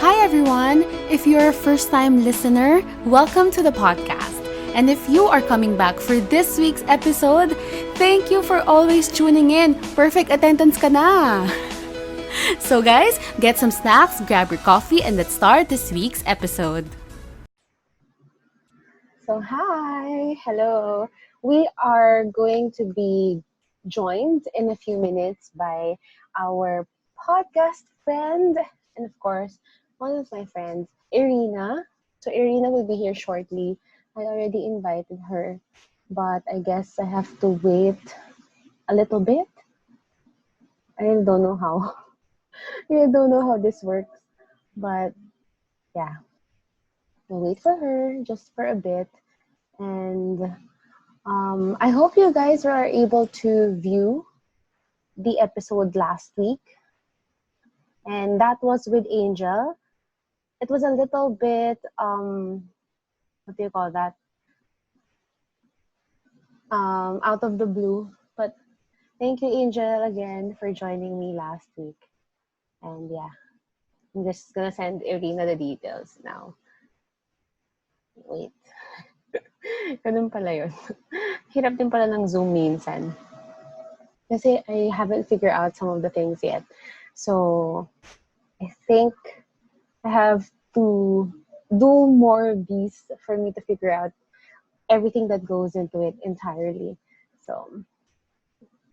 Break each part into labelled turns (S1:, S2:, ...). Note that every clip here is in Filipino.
S1: Hi everyone! If you're a first-time listener, welcome to the podcast. And if you are coming back for this week's episode, thank you for always tuning in. Perfect attendance ka na! So guys, get some snacks, grab your coffee, and let's start this week's episode.
S2: So, hi, hello. We are going to be joined in a few minutes by our podcast friend, and of course, one of my friends, Erina. So, Erina will be here shortly. I already invited her, but I guess I have to wait a little bit. I really don't know how. I really don't know how this works, but yeah, we'll wait for her just for a bit. And I hope you guys are able to view the episode last week, and that was with Angel. It was a little bit, what do you call that? Out of the blue. But thank you, Angel, again for joining me last week. And yeah, I'm just gonna send Irina the details now. Wait, ganun pala yun. Hirap din pala ng Zoom minsan. Kasi I haven't figured out some of the things yet. So, I think I have to do more of these for me to figure out everything that goes into it entirely. So,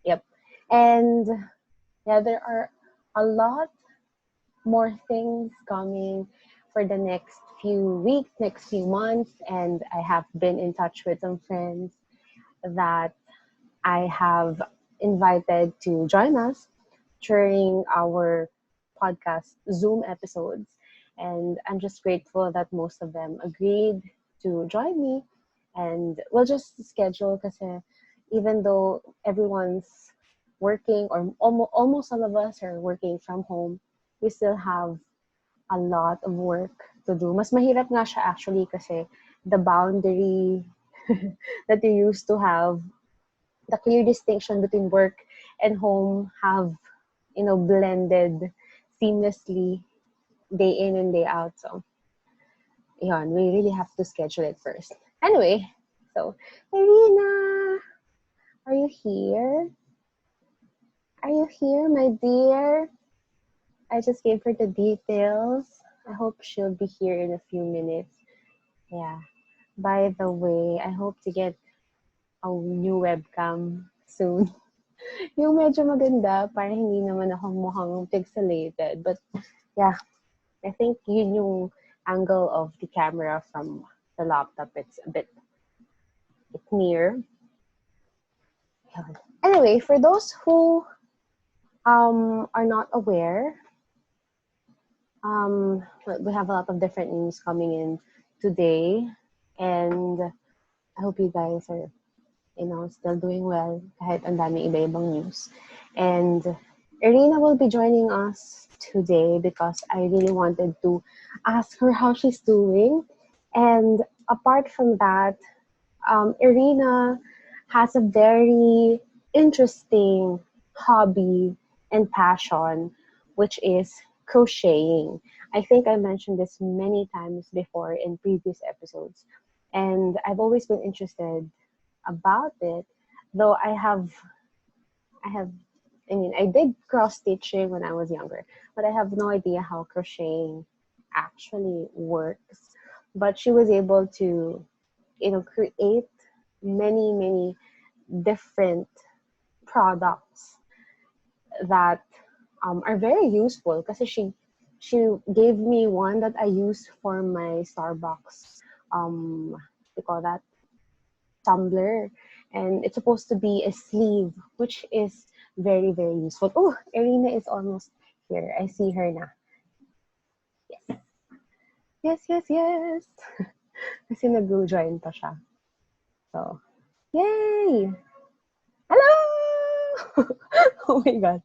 S2: yep. And yeah, there are a lot more things coming for the next few weeks, next few months. And I have been in touch with some friends that I have invited to join us during our podcast Zoom episodes. And I'm just grateful that most of them agreed to join me. And we'll just schedule because even though everyone's working, or almost all of us are working from home, we still have a lot of work to do. Mas mahirap nga siya actually kasi the boundary that you used to have, the clear distinction between work and home have, blended seamlessly day in and day out. So, yun, we really have to schedule it first. Anyway, so, Irina, are you here? Are you here, my dear? I just gave her the details. I hope she'll be here in a few minutes. Yeah. By the way, I hope to get a new webcam soon. Yung medyo maganda, para hindi naman ako mukhang pixelated. But yeah, I think yun yung angle of the camera from the laptop. It's a bit near. Anyway, for those who are not aware, we have a lot of different news coming in today, and I hope you guys are, still doing well kahit ang dami iba-ibang news. And Erina will be joining us today because I really wanted to ask her how she's doing. And apart from that, Erina has a very interesting hobby and passion, which is crocheting. I think I mentioned this many times before in previous episodes, and I've always been interested about it. Though I have, I did cross stitching when I was younger, but I have no idea how crocheting actually works. But she was able to, create many different products that are very useful. Because she gave me one that I use for my Starbucks. We call that tumbler, and it's supposed to be a sleeve, which is very useful. Oh, Erina is almost here. I see her now. Yes. Kasi nag-join pa siya. So, yay! Hello! Oh my god.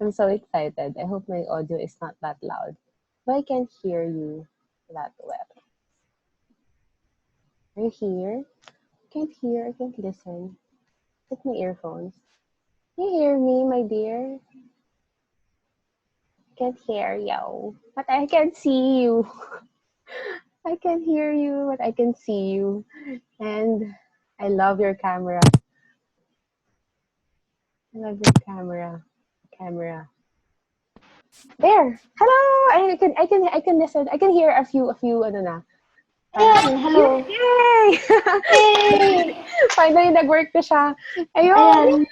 S2: I'm so excited. I hope my audio is not that loud. But I can't hear you that well. Are you here? Can't hear. I can't listen. With my earphones. Can you hear me, my dear? can't hear you, but I can see you. I can hear you, but I can see you. And I love your camera. I love your camera. Camera. There. Hello. I can listen. I can hear a few ano na.
S3: Ayan, hello.
S2: Yay!
S3: Yay!
S2: Finally nag-work na siya. Ayun.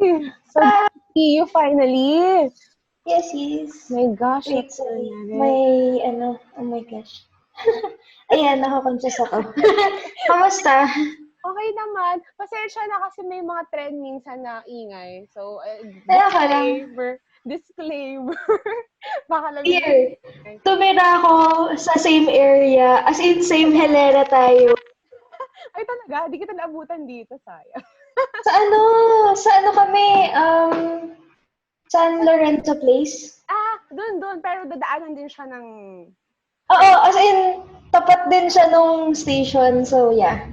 S3: Ayan.
S2: So good to see you finally.
S3: Yes, yes.
S2: My gosh,
S3: Wait,
S2: that's so
S3: sorry.
S2: nice.
S3: Oh my gosh. Ayan, nakakonsyos ako. Kamusta?
S2: Okay naman. Pasensya na kasi may mga trend minsan na ingay. So,
S3: Kaya ka lang.
S2: disclaimer. Baka lang
S3: Here, tumira ako sa same area. As in, same helera tayo.
S2: Ay, talaga? Di kita naabutan dito, sayang.
S3: Sa ano kami? San Lorenzo Place?
S2: Doon. Pero dadaanan din siya ng...
S3: Oo, as in, tapat din siya nung station. So, yeah.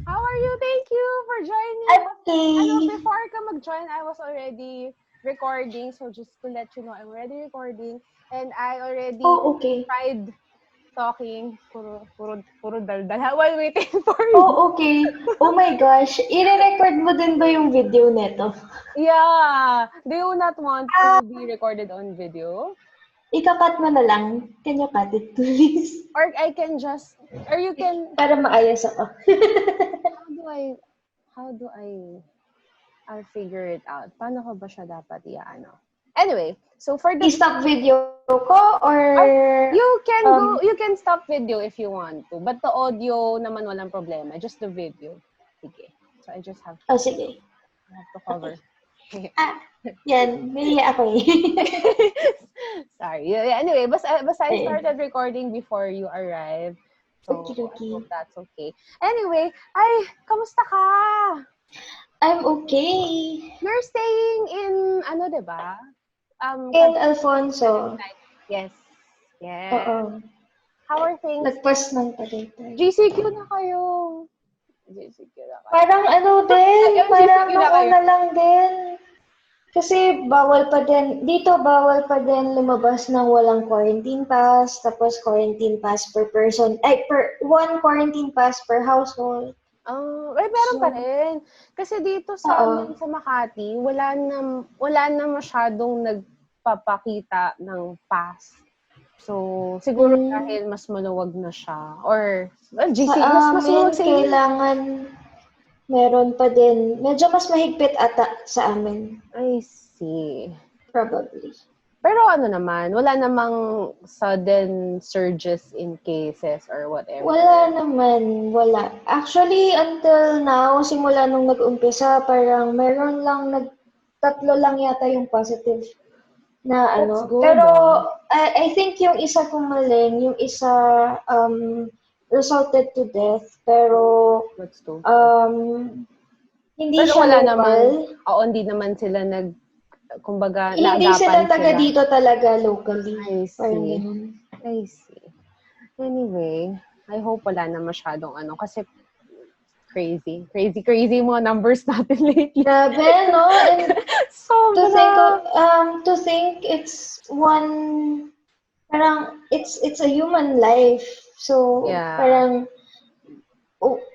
S2: How are you? Thank you for joining.
S3: Okay.
S2: Before ka mag-join, I was already recording. So, just to let you know, I'm already recording. And I already tried talking. Puro daldal while waiting for you.
S3: Oh, okay. Oh my gosh. I-record mo din ba yung video neto?
S2: Yeah. Do you not want to be recorded on video?
S3: Ikakat mo na lang. Can you cut it, please?
S2: Or you can...
S3: Para maayos ako.
S2: I'll figure it out. Paano ko ba siya dapat i-ano? Anyway, so for the...
S3: I-stop video ko or...
S2: You can stop video if you want to. But the audio naman walang problema. Just the video. Sige. So I just have to...
S3: sige.
S2: I have to cover.
S3: Yan. Nahiya ako eh.
S2: Sorry. Anyway, basta I started recording before you arrived. So,
S3: Okay.
S2: I hope that's okay. Anyway, kamusta ka?
S3: I'm okay.
S2: You're staying in, diba?
S3: In Alfonso.
S2: Yes.
S3: Oo.
S2: How are things?
S3: Nagpas ng Tagaytay.
S2: GCQ na kayo.
S3: Parang din. Parang nauna lang din. Kasi bawal pa din lumabas ng walang quarantine pass, tapos quarantine pass per person, one quarantine pass per household.
S2: Meron pa rin. Kasi dito sa amin sa Makati, wala na masyadong nagpapakita ng pass. So, siguro dahil mas maluwag na siya. Or, mas maluwag sa inyo.
S3: Kailangan meron pa din. Medyo mas mahigpit ata sa amin.
S2: I see.
S3: Probably.
S2: Pero naman, wala namang sudden surges in cases or whatever.
S3: Wala naman, wala. Actually, until now, simula nung nag-umpisa, parang meron lang, tatlo lang yata yung positive na
S2: That's good,
S3: Pero, I think yung isa kumaling, yung isa resulted to death. Pero, hindi
S2: pero
S3: siya
S2: wala
S3: local.
S2: naman, hindi naman sila kumbaga,
S3: hindi sila taga dito talaga locally.
S2: I see. Anyway, I hope wala na masyadong kasi crazy mga numbers natin lately.
S3: Grabe, no? And
S2: to
S3: think it's one, parang it's a human life. So, parang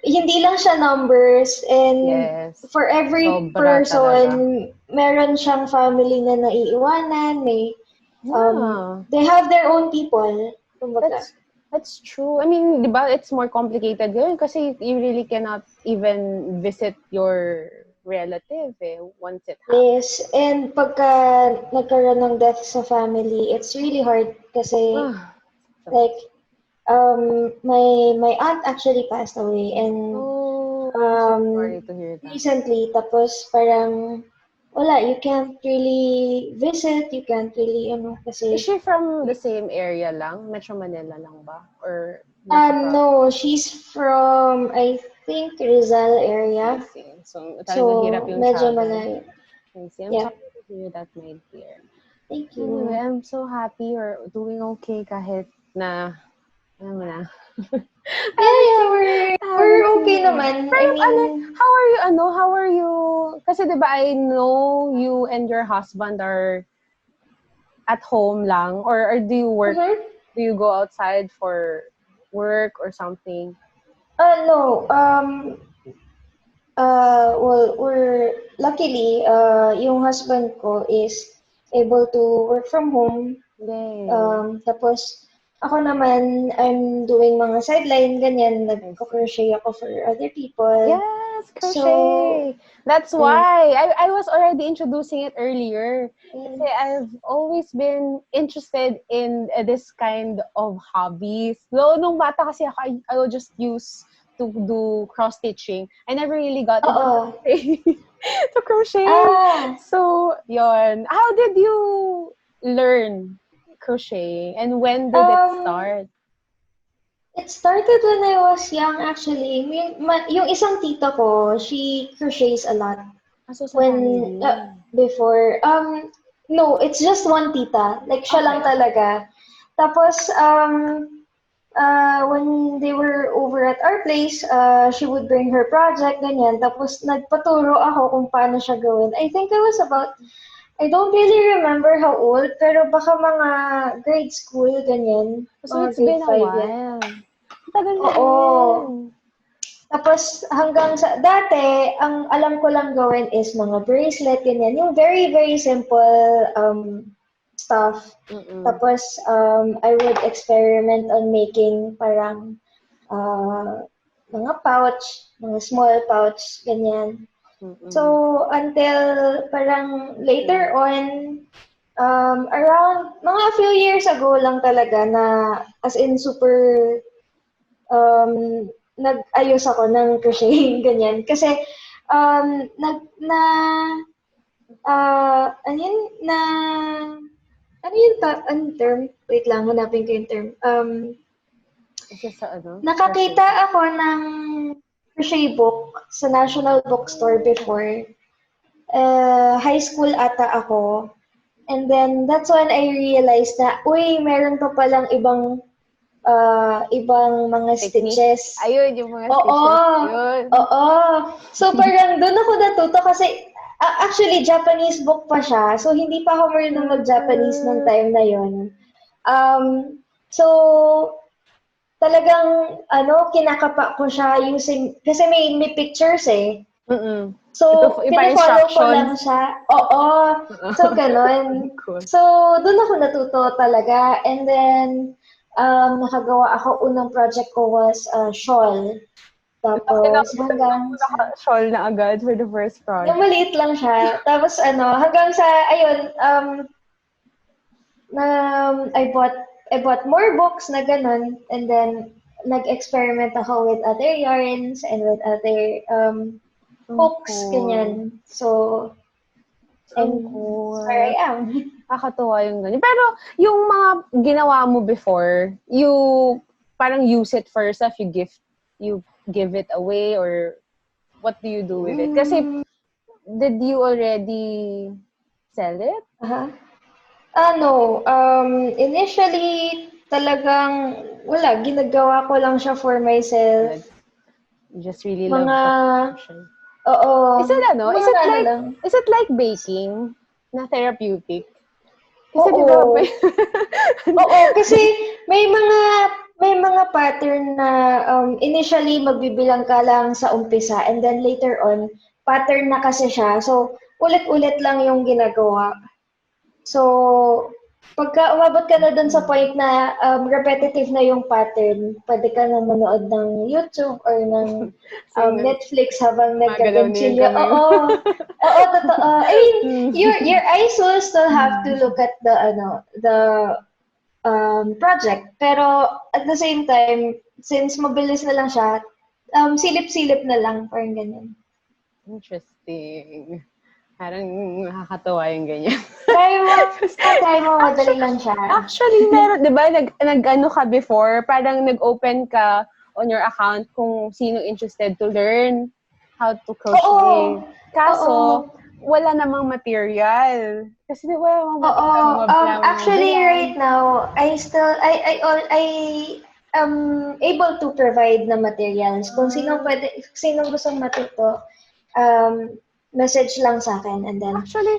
S3: hindi lang siya numbers, and for every person, meron siyang family na naiiwanan, they have their own people.
S2: That's true. I mean, diba, it's more complicated yun kasi you really cannot even visit your relative once it happens.
S3: Yes, and pagka nagkaroon ng death sa family, it's really hard kasi like my aunt actually passed away, and
S2: so sorry to hear that.
S3: Recently, tapos parang wala, you can't really visit, you can't really kasi...
S2: Is she from the same area lang? Metro Manila lang ba? Or
S3: no, she's from, I think, Rizal area.
S2: I see. So mahirap yung
S3: medyo
S2: travel.
S3: malayo.
S2: I see. I'm sorry to hear that, my dear.
S3: Thank you.
S2: Anyway, I'm so happy you're doing okay kahit na, alam mo na.
S3: We're okay naman.
S2: Pero how are you? Kasi diba I know you and your husband are at home lang? Or do you work, do you go outside for work or something?
S3: No. Well, luckily, yung husband ko is able to work from home. Tapos, ako naman, I'm doing mga sideline, ganyan. Nag-crochet ako for other people.
S2: Yes, crochet. That's why I was already introducing it earlier. Kasi I've always been interested in this kind of hobbies. Though nung bata kasi ako, I will just use to do cross stitching. I never really got to crochet. So, yon. How did you learn crocheting and when did it start?
S3: It started when I was young, actually. Yung isang tita ko, she crochets a lot. When, before, no, it's just one tita. Like, siya lang talaga. Tapos, when they were over at our place, she would bring her project, ganyan. Tapos, nagpaturo ako kung paano siya gawin. I think I was about, I don't really remember how old, pero baka mga grade school, ganyan.
S2: So, it's been a while. Tagal na
S3: rin. Tapos, hanggang sa, dati, ang alam ko lang gawin is mga bracelet, ganyan. Yung very, very simple stuff. Tapos, I would experiment on making parang mga pouch, mga small pouch, ganyan. So, until parang later on, around mga few years ago lang talaga na as in super nag-ayos ako ng crocheting, ganyan. Kasi, anong term? Wait lang, hanapin ko yung term. Nakakita ako ng crochet book sa National Bookstore before. High school ata ako. And then, that's when I realized na, meron pa palang ibang mga stitches.
S2: Ayun, yung mga stitches.
S3: Oo. So, parang doon ako natuto kasi actually, Japanese book pa siya. So, hindi pa ako marunong mag-Japanese nung time na yun. So, talagang, kinakapa ko siya using, kasi may pictures eh. So, pinafollow ko lang siya. Oo. So, ganun. So, doon ako natuto talaga. And then, nakagawa ako, unang project ko was shawl. Tapos, hanggang
S2: shawl na agad for the first project.
S3: Yung maliit lang siya. Tapos, hanggang sa, ayun, I bought more books na ganun. And then, nag-experiment ako with other yarns and with other hooks, ganyan. So, and where I am.
S2: Nakakatuwa yung ganyan. Pero, yung mga ginawa mo before, you parang use it for yourself, you give it away, or what do you do with it? Kasi, did you already sell it?
S3: No. Initially, talagang, wala, ginagawa ko lang siya for myself.
S2: You just really love the passion.
S3: Oo.
S2: Is it like baking na therapeutic? Kasi
S3: Oo, kasi may mga pattern na initially magbibilang ka lang sa umpisa and then later on, pattern na kasi siya. So, ulit-ulit lang yung ginagawa. So, pagka umabot ka na dun sa point na repetitive na yung pattern, pwede ka na manood ng YouTube or ng Netflix habang nagka-continue. Oo, totoo. I mean, your eyes will still have to look at the project. Pero at the same time, since mabilis na lang siya, silip-silip na lang, parang ganyan.
S2: Interesting. Parang nakakatawa yung ganyan.
S3: Try mo, madali lang siya.
S2: Actually, meron, di ba, nag-ano ka before, parang nag-open ka on your account kung sino interested to learn how to crochet. Kaso, wala namang material. Kasi wala namang material.
S3: Actually, right now, I am able to provide na materials. Kung sino gustong matuto, message lang sa akin and then
S2: actually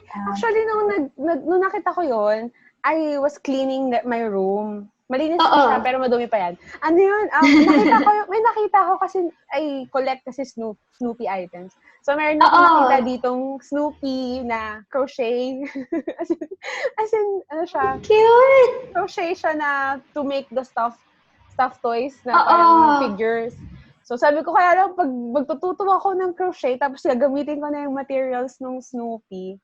S2: nung nakita ko yon, I was cleaning my room. Malinis na siya, pero madumi pa yan. Ano yun? May nakita ko kasi, I collect kasi Snoopy items. So, meron ako nakita ditong Snoopy na crochet. as in, ano siya?
S3: Cute!
S2: Crochet siya na to make the stuffed toys na parang figures. So, sabi ko kaya lang, pag magtututo ako ng crochet, tapos gagamitin ko na yung materials ng Snoopy,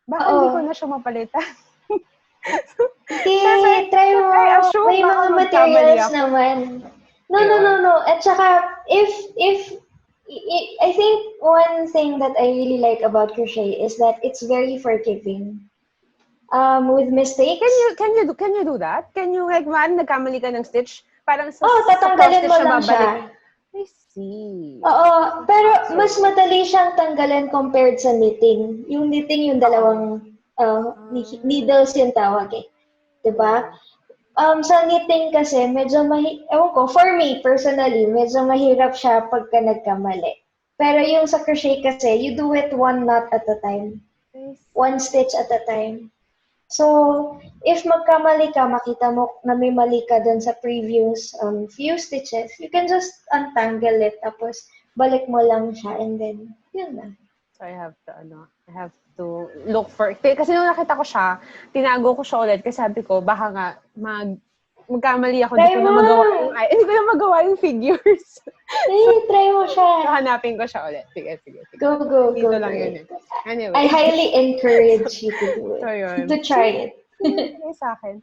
S2: baka hindi ko na siya mapalitan.
S3: Okay, try mo. May mga materials naman. No. At saka, I think one thing that I really like about crochet is that it's very forgiving. With mistakes.
S2: Can you do that? Can you, like, nagkamali ka ng stitch? Parang
S3: tatanggalin mo lang siya.
S2: I see.
S3: Oo, pero mas madali siyang tanggalin compared sa knitting. Yung knitting, yung dalawang needles yung tawag eh. Diba? Sa knitting kasi, medyo ewan ko, for me, personally, medyo mahirap siya pagka nagkamali. Pero yung sa crochet kasi, you do it one knot at a time. One stitch at a time. So, if magkamali ka, makita mo na may mali ka dun sa previous few stitches, you can just untangle it, tapos balik mo lang siya, and then, yun na.
S2: So, I have to look for, kasi nung nakita ko siya, tinago ko siya ulit, kasi sabi ko, baka nga, magkamali ako, hindi ko na magawa yung figures.
S3: Try mo siya.
S2: So, hanapin ko siya ulit. Sige.
S3: Go.
S2: Dito lang yun. Anyway.
S3: I highly encourage you to do it.
S2: So, yun.
S3: To try it.
S2: Sa akin.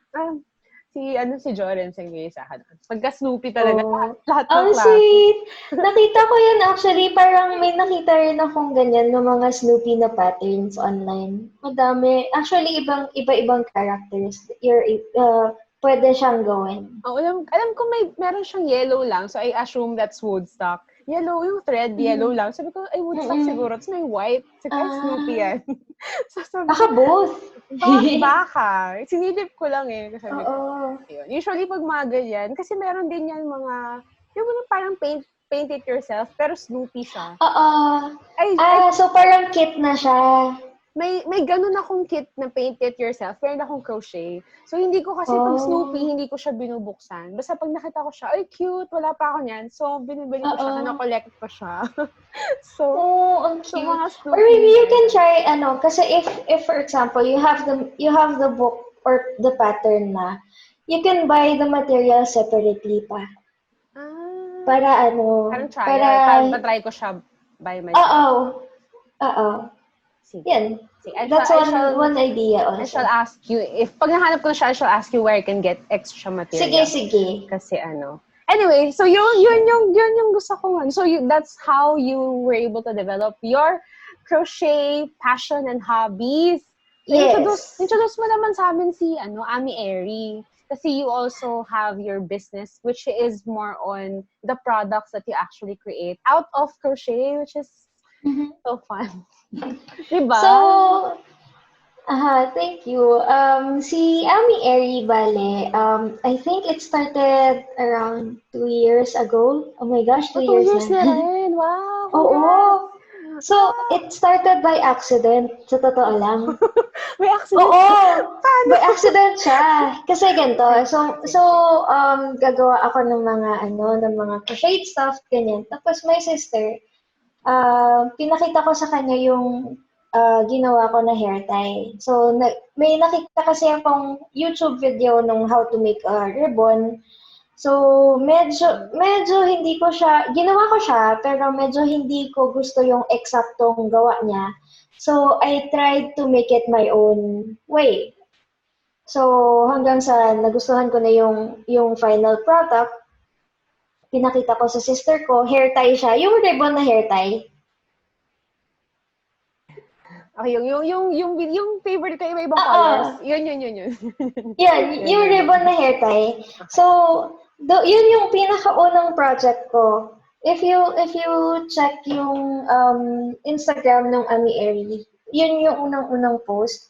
S2: Si Joren singay sa akin. Pagka Snoopy talaga, lahat ng klase.
S3: Sweet! Nakita ko yan actually, parang may nakita rin akong ganyan ng mga Snoopy na patterns online. Madami. Actually, iba-ibang characters. Pwede siyang gawin.
S2: Alam ko meron siyang yellow lang, so I assume that's woodstock. Yellow, yung thread, yellow lang. Sabi ko, ay, woodstock siguro. Tapos may white. Sabi ko, Snoopy yan.
S3: Baka both.
S2: Baka. Sinilip ko lang eh. Sabi ko, yun. Usually pag mga ganyan, kasi meron din yan mga, yung parang paint it yourself, pero Snoopy siya.
S3: So parang kit na siya.
S2: May ganun akong kit na paint it yourself, pero akong crochet. So, hindi ko kasi pag Snoopy, hindi ko siya binubuksan. Basta pag nakita ko siya, ay, cute, wala pa ako niyan. So, binibili ko siya, na-collect ko siya. So,
S3: ang cute.
S2: Mga Snoopy,
S3: or maybe you can try, kasi if for example, you have the book or the pattern na, you can buy the material separately pa. Para
S2: Para ko siya by myself.
S3: Oo. Yan. That's one idea also.
S2: I shall ask you, pag nahanap ko na siya, I shall ask you where I can get extra material.
S3: Sige.
S2: Kasi Anyway, so yun yung gusto ko. So that's how you were able to develop your crochet passion and hobbies.
S3: Yes.
S2: Introduce mo naman sa amin si Ami Eri. Kasi you also have your business, which is more on the products that you actually create out of crochet, which is so fun. Diba?
S3: So, thank you. Si Ami Eri, bale, I think it started around 2 years ago. Oh my gosh, 2 years
S2: na rin. Wow.
S3: Oo. So, it started by accident. Sa totoo lang.
S2: May accident?
S3: Oo. By accident siya. Kasi ganito. So, gagawa ako ng mga crochet stuff, ganyan. Tapos my sister, pinakita ko sa kanya yung ginawa ko na hair tie. So, may nakita kasi akong YouTube video nung how to make a ribbon. So, medyo hindi ko siya, ginawa ko siya, pero medyo hindi ko gusto yung eksaktong gawa niya. So, I tried to make it my own way. So, hanggang sa nagustuhan ko na yung final product, pinakita ko sa sister ko, hair tie siya. Yung ribbon na hair tie.
S2: Okay, yung favorite ko, iba-ibang colors. Yun.
S3: Yan, yung ribbon na hair tie. So, yun yung pinakaunang project ko. If you check yung Instagram ng Ami Eri, yun yung unang-unang post.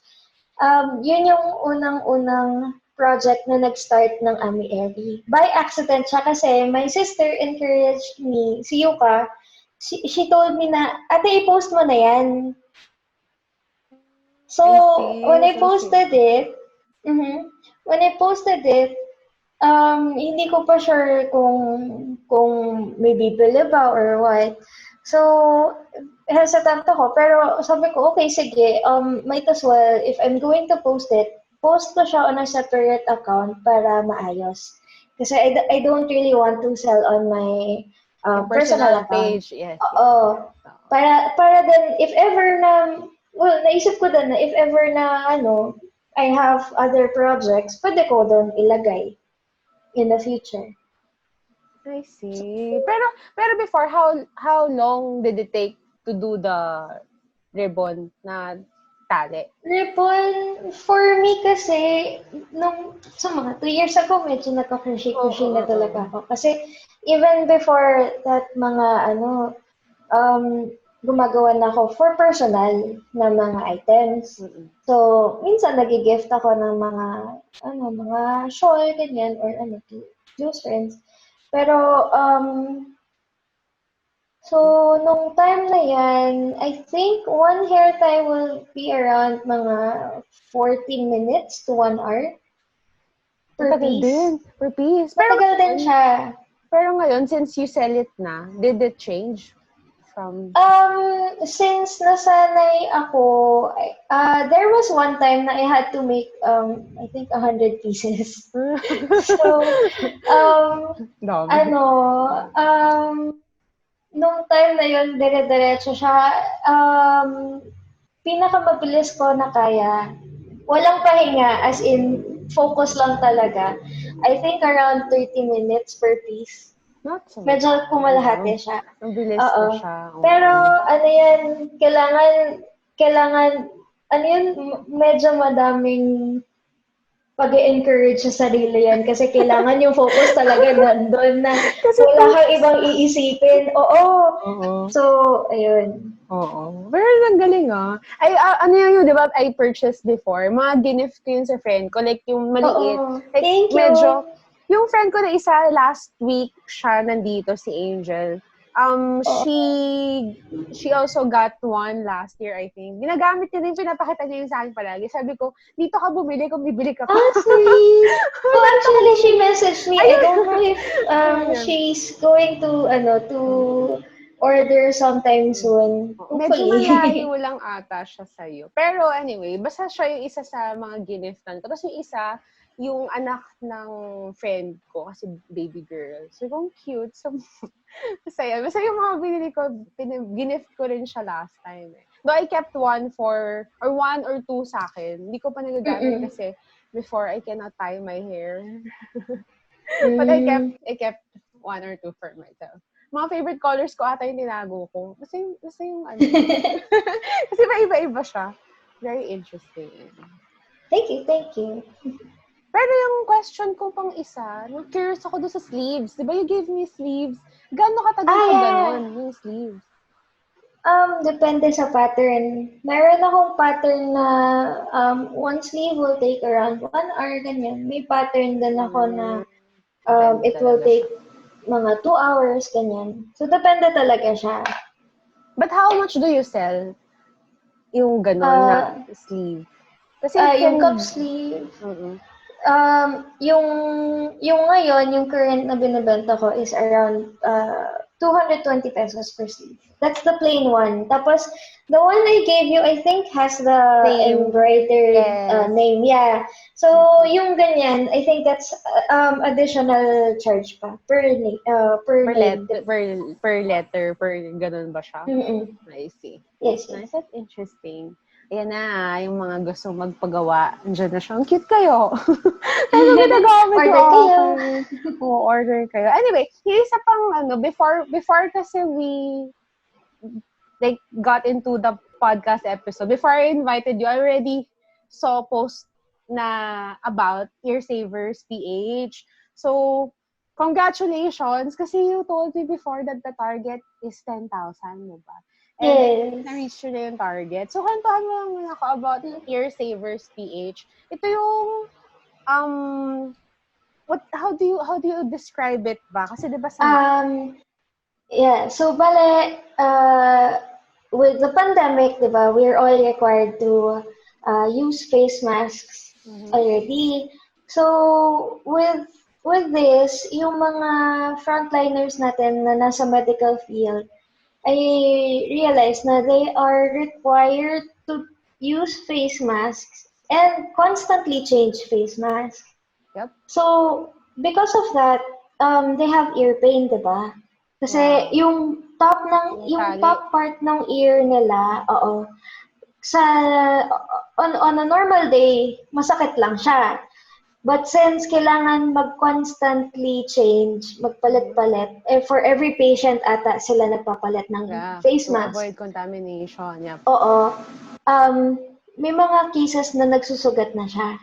S3: Yun yung unang-unang project na nag-start ng Ami Eri. By accident siya kasi my sister encouraged me, si Yuka, she told me na, ate, i-post mo na yan. So, when I posted it, posted it, hindi ko pa sure kung may bibili ba or what. So, hesitant ako. Pero sabi ko, okay, sige, might as well, if I'm going to post it, post ko siya on a separate account para maayos. Kasi I don't really want to sell on my personal account.
S1: Page, yes.
S3: Oo. Para din, if ever na, well, naisip ko din na if ever na, I have other projects, pwede ko doon ilagay in the future.
S1: I see. Pero before, how long did it take to do the ribbon na tali?
S3: Ribbon, for me kasi, sa mga 2 years ago, medyo nagka-crochet na talaga ako. Kasi, even before that, gumagawa na ako for personal na mga items. So, minsan nag-gift ako ng mga shawl, ganyan, or to close friends. Pero, so, nung time na yan, I think one hair tie will be around mga 40 minutes to 1 hour per piece.
S1: Per piece.
S3: Matagal din siya.
S1: Pero ngayon, since you sell it na, did it change from...
S3: Since nasanay ako, there was one time na I had to make, I think, 100 pieces. So, nung time na yun, dire-diretso siya, pinakamabilis ko na kaya, walang pahinga, as in, focus lang talaga. I think around 30 minutes per piece.
S1: Not so
S3: Medyo pumalahati siya.
S1: Ang bilis na siya.
S3: Pero, kailangan, medyo madaming pag-encourage sa sarili yan kasi kailangan yung focus talaga nandun na wala kang ibang iisipin. So, ayun.
S1: Pero ang galing yun, di ba, I purchased before. Mga gift ko yun sa friend ko. Like, yung maliit. Like,
S3: thank you.
S1: Medyo, yung friend ko na isa, last week siya nandito, si Angel. She also got one last year, I think. Ginagamit niya din, pinapakita niya yung sa akin palagi. Sabi ko, dito ka bumili kung bibili ka pa.
S3: Sweet. So actually, she messaged me. I don't know if she's going to order sometime soon.
S1: Medyo malayo lang ata siya sa'yo. Pero anyway, basta siya yung isa sa mga giniftan ko. Tapos yung isa, yung anak ng friend ko, kasi baby girl. So, kung cute. So, masaya. Basta yung mga binili ko, ginift ko rin siya last time. Though I kept one or two sa akin. Hindi ko pa nagagamit kasi before I cannot tie my hair. But I kept one or two for myself. Mga favorite colors ko ata yung tinago ko. Basta yung ano. Kasi iba-iba siya. Very interesting.
S3: Thank you.
S1: Pero yung question ko pang isa, curious ako doon sa sleeves. Di ba you gave me sleeves? Gano'n katagal pa gano'n, yung sleeves?
S3: Depende sa pattern. Meron akong pattern na one sleeve will take around 1 hour, ganyan. May pattern din ako na it will take mga 2 hours, ganyan. So, depende talaga siya.
S1: But how much do you sell yung gano'n na sleeve? Kasi
S3: yung cup sleeve, yung ngayon, yung current na binibenta ko is around 220 pesos per sleeve. That's the plain one. Tapos, the one I gave you, I think, has the embroidered name. Yeah. So, yung ganyan, I think that's additional charge pa per
S1: letter, per ganun ba siya? I see.
S3: Yes.
S1: Nice. That's interesting. Ayan na, yung mga gusto magpagawa. Andiyan na siya. Ang cute kayo.
S3: Order kayo.
S1: Order kayo. Anyway, yung isa pang before kasi we got into the podcast episode, before I invited you, I already saw post na about Earsavers PH. So, congratulations kasi you told me before that the target is 10,000, mo ba? And na-reach nyo na yung target. So, kantuhan mo lang ako about Earsavers PH. Ito yung, how do you describe it ba? Kasi diba
S3: so bale, with the pandemic, diba, we're all required to use face masks already. So, with this, yung mga frontliners natin na nasa medical field, I realized na they are required to use face masks and constantly change face masks.
S2: Yep.
S3: So, because of that, they have ear pain, diba? Kasi yung top part ng ear nila, on a normal day, masakit lang siya. But since kailangan mag-constantly change, magpalit-palit, for every patient ata sila nagpapalit ng face mask.
S2: To avoid contamination. Yep.
S3: Oo. May mga cases na nagsusugat na siya.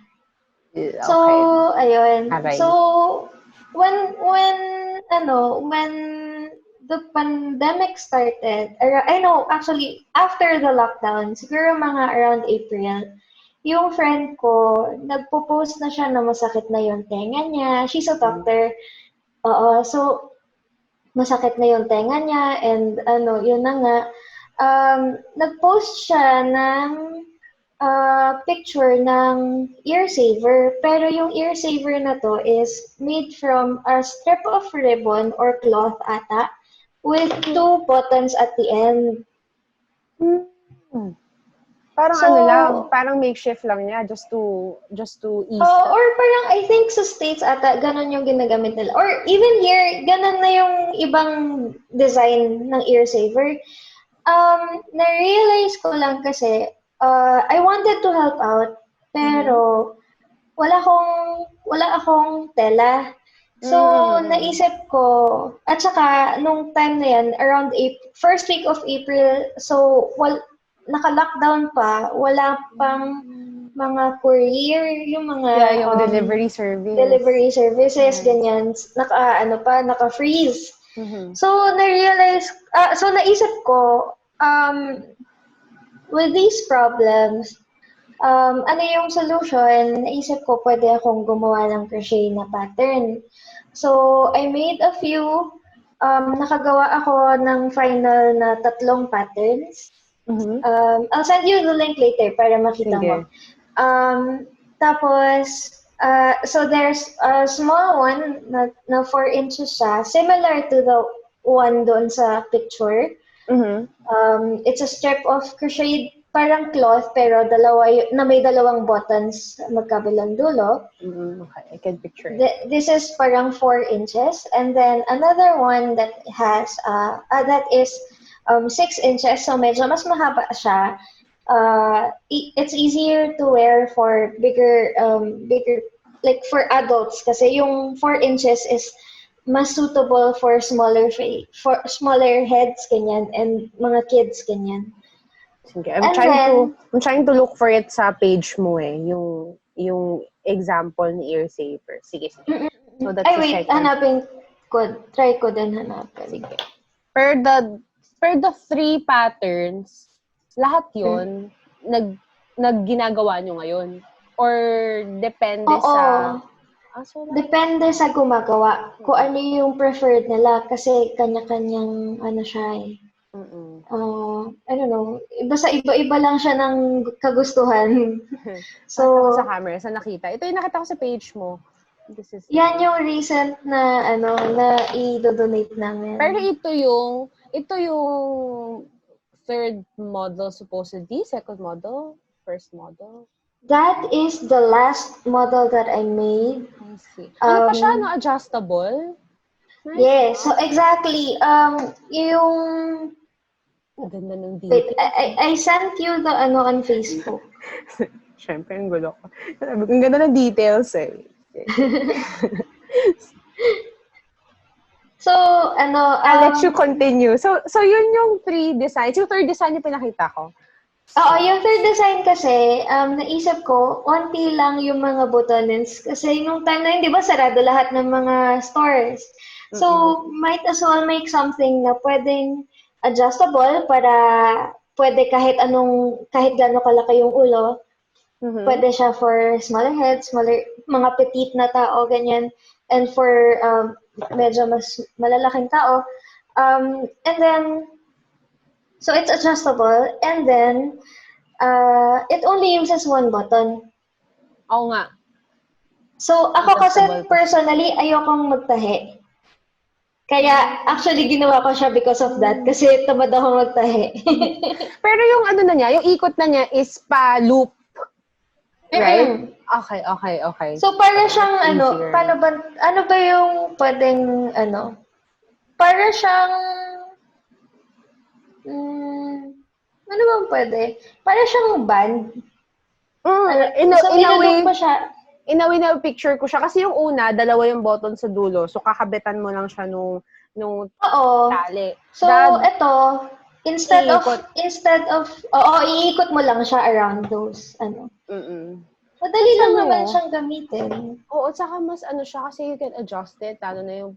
S2: Okay.
S3: So, ayun.
S2: Aray.
S3: So, when the pandemic started, actually, after the lockdown, siguro mga around April, yung friend ko, nagpo-post na siya na masakit na yung tenga niya. She's a doctor. So, masakit na yung tenga niya and yun na nga. Nag-post siya ng picture ng Earsaver, pero yung Earsaver na to is made from a strip of ribbon or cloth ata with 2 buttons at the end.
S2: Parang parang makeshift lang niya just to ease.
S3: Or parang I think sa States ata ganun yung ginagamit nila. Or even here, ganun na yung ibang design ng Earsaver. Na-realize ko lang kasi I wanted to help out, pero wala akong tela. So, naisip ko, at saka, nung time na yan, around first week of April, so, naka-lockdown pa, wala pang mga courier, yung mga
S2: yung delivery service.
S3: Delivery services, ganyan, naka-freeze. So, naisip ko, with these problems, ano yung solution? Naisip ko, pwede akong gumawa ng crochet na pattern. So, I made a few. Nakagawa ako ng final na 3 patterns. I'll send you the link later para makita mo. Tapos, so there's a small one na 4 inches siya, similar to the one doon sa picture. It's a strip of crocheted parang cloth pero may dalawang buttons magkabilang dulo.
S2: Okay, I can picture it.
S3: This is parang 4 inches, and then another one that has that is 6 inches, so medyo mas mahaba siya. It's easier to wear for bigger like for adults kasi yung 4 inches is mas suitable for smaller heads ganyan and mga kids ganyan.
S2: Sige, I'm trying to look for it sa page mo yung example ni Earsaver. Sige. So that's
S3: hanapin ko. Try ko din hanapin.
S2: Sige. Per the 3 patterns, lahat yun ginagawa nyo ngayon? Or depende sa...
S3: Depende sa gumagawa. Kung ano yung preferred nila. Kasi kanya-kanyang siya eh. I don't know. Basta iba-iba lang siya ng kagustuhan.
S2: So, sa camera, sa nakita. Ito yung nakita ko sa page mo.
S3: Yan yung recent na na i-donate namin.
S2: Pero ito yung third model supposedly, second model, first model.
S3: That is the last model that I made.
S2: I see. Ano pa siya, adjustable?
S3: Nice. Yes, so exactly. Yung
S2: ganda ng details.
S3: Wait, I sent you the on Facebook.
S2: Siyempre, ang gulo ko. Ang ganda ng details eh.
S3: So,
S2: I'll let you continue. So yun yung 3 designs. Yung third design yung pinakita ko.
S3: Oo, yung third design kasi, naisip ko, konti lang yung mga buttons. Kasi nung time na yun, di ba, sarado lahat ng mga stores. So, might as well make something na pwedeng adjustable para pwede kahit gano'n kalaki yung ulo. Pwede siya for smaller heads, mga petite na tao, ganyan. And for medyo mas malalaking tao. And then, so it's adjustable. And then, it only uses 1 button.
S2: Oo nga.
S3: So, ako kasi personally, ayokong magtahi. Kaya, actually, ginawa ko siya because of that. Kasi tamad ako magtahi.
S2: Pero yung ano na niya, yung ikot na niya is pa-loop. Right? Okay.
S3: So, para siyang, ano ba yung pwedeng, para siyang, ano bang pwede? Para siyang band.
S2: In a way,
S3: mo siya.
S2: In a way na picture ko siya. Kasi yung una, dalawa yung button sa dulo. So, kakabitan mo lang siya nung tali.
S3: So, ito, instead of, iikot mo lang siya around those, Madali lang naman siyang gamitin.
S2: Oo, tsaka mas siya kasi you can adjust it, lalo na yung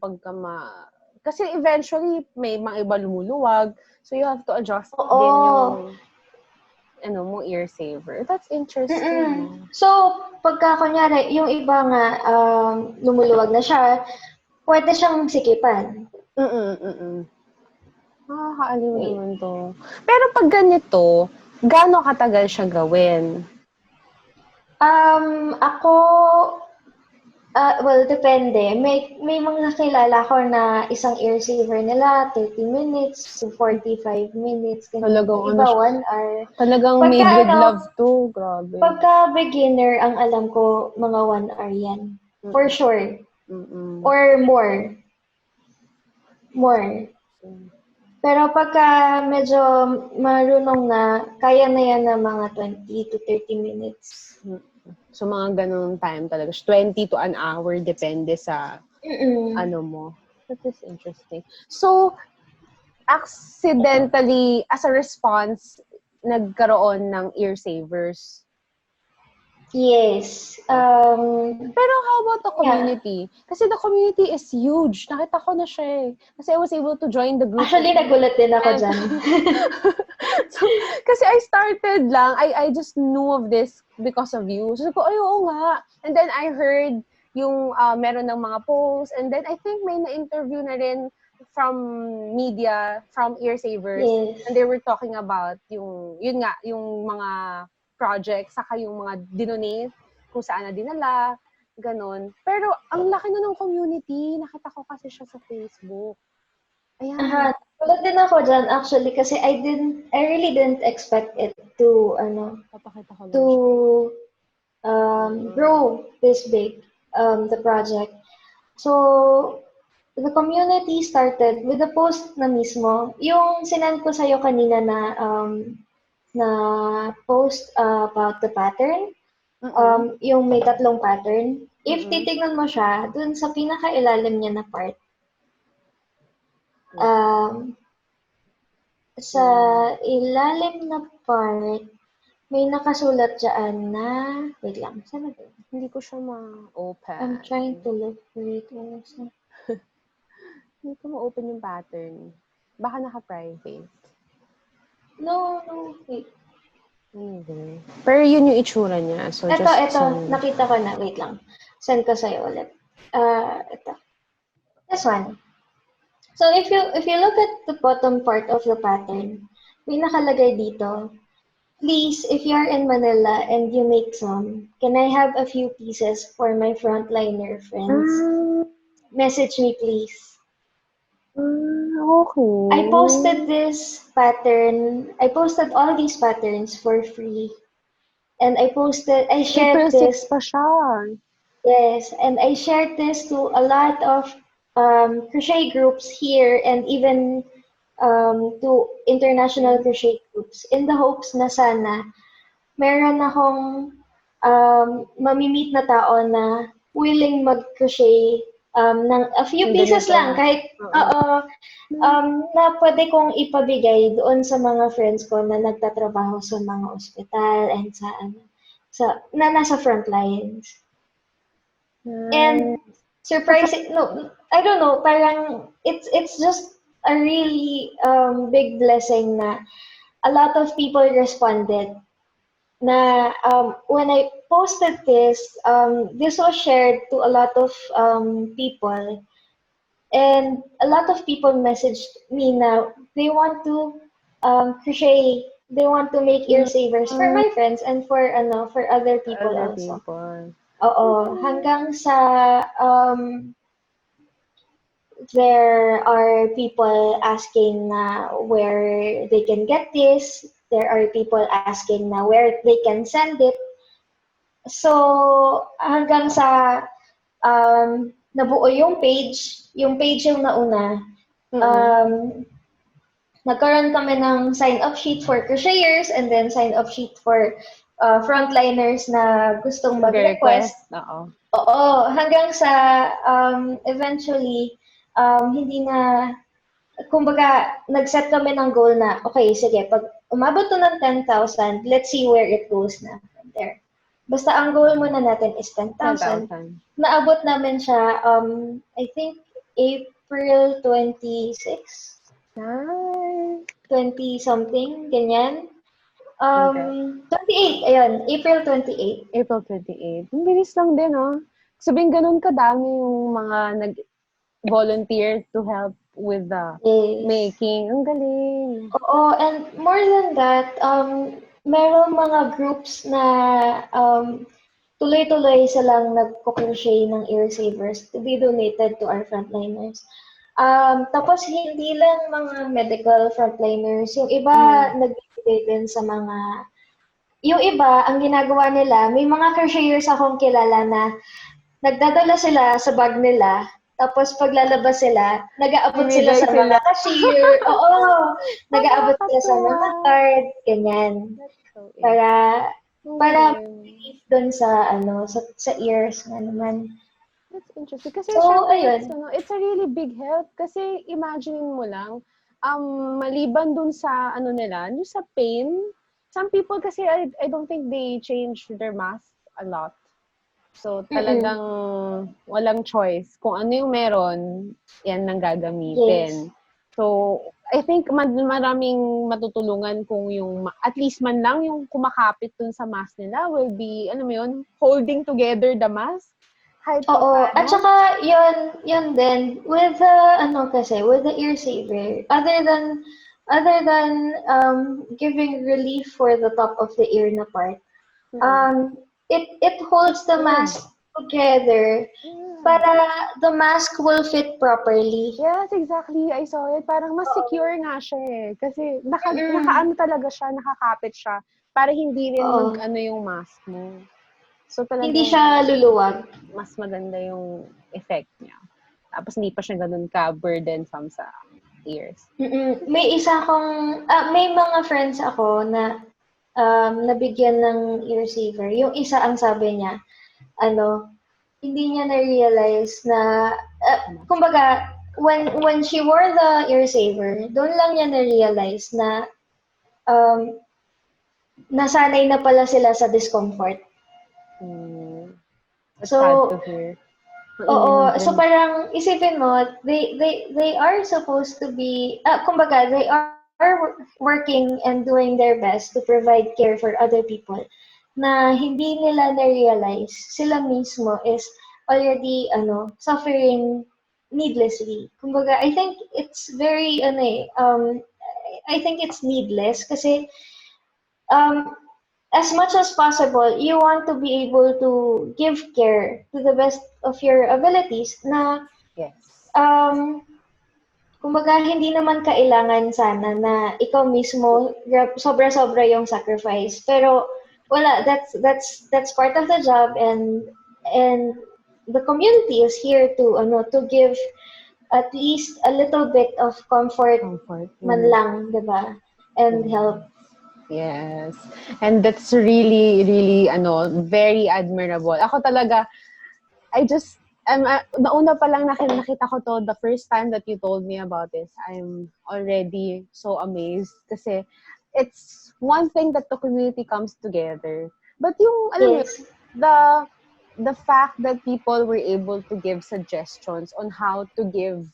S2: kasi eventually may mga iba lumuluwag, so you have to adjust din yung mo earsaver. That's interesting.
S3: So, pagka kunyari, yung iba nga lumuluwag na siya, pwede siyang sikipan.
S2: Nakakaaliw naman to. Pero pag ganito, gaano katagal siya gawin?
S3: Ako, well, depende. May mga kilala ko na isang earsaver nila, 30 minutes to 45 minutes.
S2: Talagang
S3: iba, 1 hour.
S2: Talagang made with love to. Grabe.
S3: Pagka beginner, ang alam ko, mga 1 hour yan. For sure. Or more. Pero pagka medyo marunong na, kaya na yan ng mga 20 to 30 minutes.
S2: So, mga ganun time talaga. 20 to an hour, depende sa mo. That is interesting. So, accidentally, as a response, nagkaroon ng earsavers.
S3: Yes.
S2: Pero how about the community? Yeah. Kasi the community is huge. Nakita ko na siya eh. Kasi I was able to join the group.
S3: Actually, nagulat din ako dyan.
S2: So, kasi I started lang. I just knew of this because of you. So, ko, oo nga. And then I heard yung meron ng mga posts. And then I think may na-interview na rin from media, from Earsavers.
S3: Yes.
S2: And they were talking about yung mga projects, saka yung mga dinonate, kung saan na dinala, ganun. Pero, ang laki na ng community. Nakita ko kasi siya sa Facebook. Ayan.
S3: Tulad din ako dyan, actually, kasi I really didn't expect it to, grow this big, the project. So, the community started with a post na mismo. Yung sinend ko sa'yo kanina na post about the pattern, yung may 3 pattern. If titignan mo siya, dun sa pinaka-ilalim niya na part, sa ilalim na part, may nakasulat dyan na, wait lang, saan na ba?
S2: Hindi ko siya ma-open.
S3: I'm trying to look for it.
S2: Hindi ko ma-open yung pattern. Baka naka-private.
S3: No, wait.
S2: Pero yun yung itsura niya. So
S3: ito, nakita ko na. Wait lang. Send ko sa'yo ulit. Ito. This one. So, if you look at the bottom part of the pattern, may nakalagay dito, please, if you're in Manila and you make some, can I have a few pieces for my frontliner friends? Message me, please.
S2: Okay.
S3: I posted all these patterns for free. And I shared this.
S2: Pa siya.
S3: Yes, and I shared this to a lot of crochet groups here and even to international crochet groups in the hopes na sana meron akong mamimit na tao na willing mag-crochet ng a few pieces lang, kahit na pwede kong ipabigay doon sa mga friends ko na nagtatrabaho sa mga ospital and na nasa front lines. And surprising, no, I don't know, parang it's just a really big blessing na a lot of people responded na when I posted this, this was shared to a lot of people, and a lot of people messaged me now they want to crochet, they want to make earsavers for my friends and for other people also. Oo, hanggang sa there are people asking na where they can get this. There are people asking na where they can send it. So, hanggang sa nabuo yung page yung nauna, nagkaroon kami ng sign-up sheet for crocheters and then sign-up sheet for frontliners na gustong mag-request. Oo, hanggang sa eventually, hindi na, kumbaga, nag-set kami ng goal na, okay, sige, pag umabot to ng 10,000, let's see where it goes na from there. Basta ang goal muna natin is 10,000. Naabot namin siya, I think, April 26. 20-something, ganyan. 28, ayun, April 28.
S2: April 28. Ang bilis lang din, oh. Sabihin, ganun kadami yung mga nag-volunteer to help with the making. Ang galing.
S3: Oo, and more than that, merong mga groups na tuloy-tuloy silang nagko-crochet ng Earsavers to be donated to our frontliners. Tapos hindi lang mga medical frontliners, yung iba nagbibigay din sa mga, yung iba, ang ginagawa nila, may mga crocheters akong kilala na nagdadala sila sa bag nila, tapos paglalabas sila, nag-aabot sila sa mga cashier, nag-aabot sila sa mga card, ganyan. Para relief doon sa sa ears nga naman.
S2: That's interesting. Kasi syempre, it's a really big help. Kasi imagine mo lang, maliban dun sa nila, yung sa pain, some people kasi I don't think they change their mask a lot. So talagang walang choice. Kung ano yung meron, yan nang gagamitin. Yes. So I think maraming matutulungan kung yung, at least man lang yung kumakapit dun sa mask nila will be, holding together the mask.
S3: Oo, at saka yun din, with with the Earsaver, other than giving relief for the top of the ear na part, it holds the mask together para the mask will fit properly.
S2: Yes, exactly. I saw it. Parang mas secure nga siya eh. Kasi nakaano talaga siya, nakakapit siya para hindi rin yung mask mo. So talagang
S3: hindi siya luluwag.
S2: Mas maganda yung effect niya. Tapos hindi pa siya ganun ka-burdensome sa ears.
S3: May isa akong, may mga friends ako na nabigyan ng Earsaver. Yung isa, ang sabi niya, hindi niya na-realize na, kumbaga, when she wore the Earsaver, doon lang niya na-realize na nasanay na pala sila sa discomfort.
S2: That's sad to hear.
S3: Oo, so parang isipin mo, they are supposed to be, kumbaga, they are working and doing their best to provide care for other people na hindi nila na-realize sila mismo is already suffering needlessly. Kumbaga, I think it's very I think it's needless kasi as much as possible, you want to be able to give care to the best of your abilities na kumbaga hindi naman kailangan sana na ikaw mismo sobra-sobra yung sacrifice. Pero wala, that's part of the job, and the community is here to give at least a little bit of comfort. Man lang, 'di ba? And help.
S2: Yes. And that's really, really, very admirable. Ako talaga, nauna pa lang nakita ko to, the first time that you told me about this, I'm already so amazed. Kasi it's one thing that the community comes together. But yung, the fact that people were able to give suggestions on how to give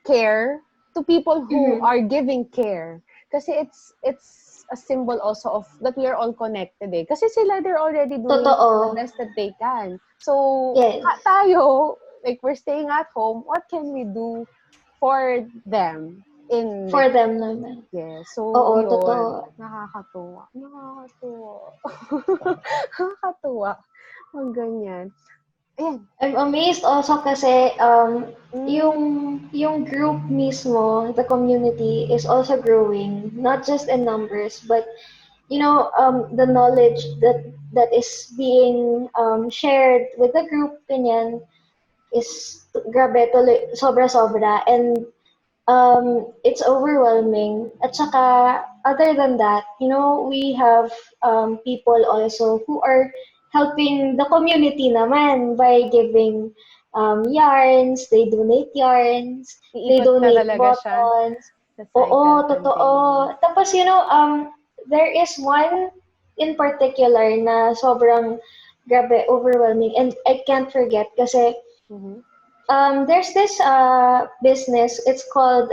S2: care to people who are giving care. Kasi it's a symbol also of that we are all connected eh. Kasi sila, they're already doing the best that they can. So, tayo, like we're staying at home, what can we do for them?
S3: For them naman.
S2: Yeah, so
S3: yun,
S2: totoo. Nakakatuwa. Nakakatuwa.
S1: ganyan. Ayan.
S3: I'm amazed also kasi yung group mismo, the community is also growing, not just in numbers, but the knowledge that is being shared with the group ganyan is grabe tuloy, sobra-sobra, and it's overwhelming. At saka, other than that, we have people also who are helping the community naman by giving yarns, they donate yarns, they
S1: Iikot na
S3: donate
S1: talaga siya
S3: buttons.
S1: sa
S3: Oo,
S1: cycle
S3: totoo.
S1: continuum.
S3: Tapos, there is one in particular na sobrang grabe, overwhelming, and I can't forget kasi there's this business. It's called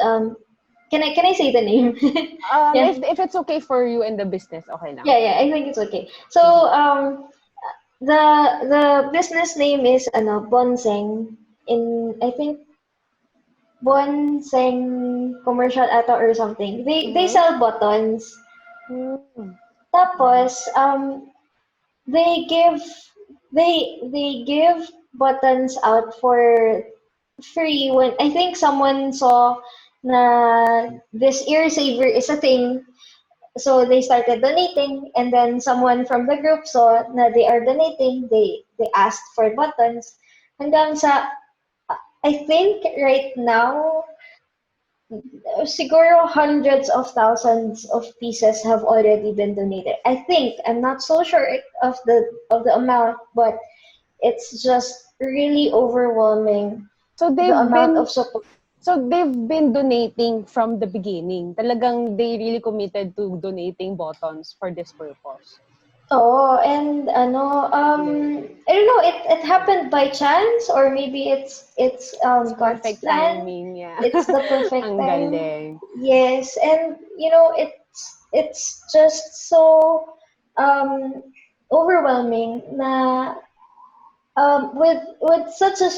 S3: can I say the name? Yeah.
S1: If it's okay for you and the business, okay lang.
S3: Yeah, I think it's okay. So the business name is Bonseng, in I think Bonseng commercial ata or something. They sell buttons. Tapos they give they give buttons out for free when I think someone saw na this Earsaver is a thing. So they started donating, and then someone from the group saw na they are donating. They asked for buttons. Hanggang sa I think right now siguro hundreds of thousands of pieces have already been donated. I think I'm not so sure of the amount, but it's just really overwhelming.
S1: So
S3: The amount of support.
S1: So they've been donating from the beginning. Talagang they really committed to donating buttons for this purpose.
S3: Oh, and I don't know, it happened by chance, or maybe it's God's
S1: perfect
S3: plan.
S1: timing, yeah.
S3: It's the perfect
S1: Ang
S3: time.
S1: galing.
S3: Yes, and it's just so overwhelming na with such a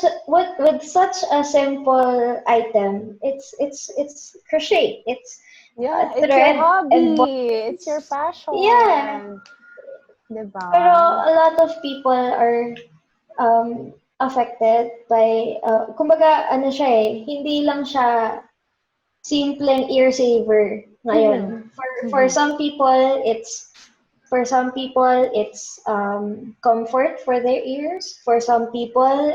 S3: simple item. It's crochet. It's
S1: Yeah, it's your
S3: thread and
S1: hobby. It's your
S3: buttons.
S1: passion.
S3: Yeah.
S1: Diba?
S3: Pero a lot of people are affected by, kumbaga, ano siya hindi lang siya simpleng ear saver ngayon. For some people, it's comfort for their ears. For some people,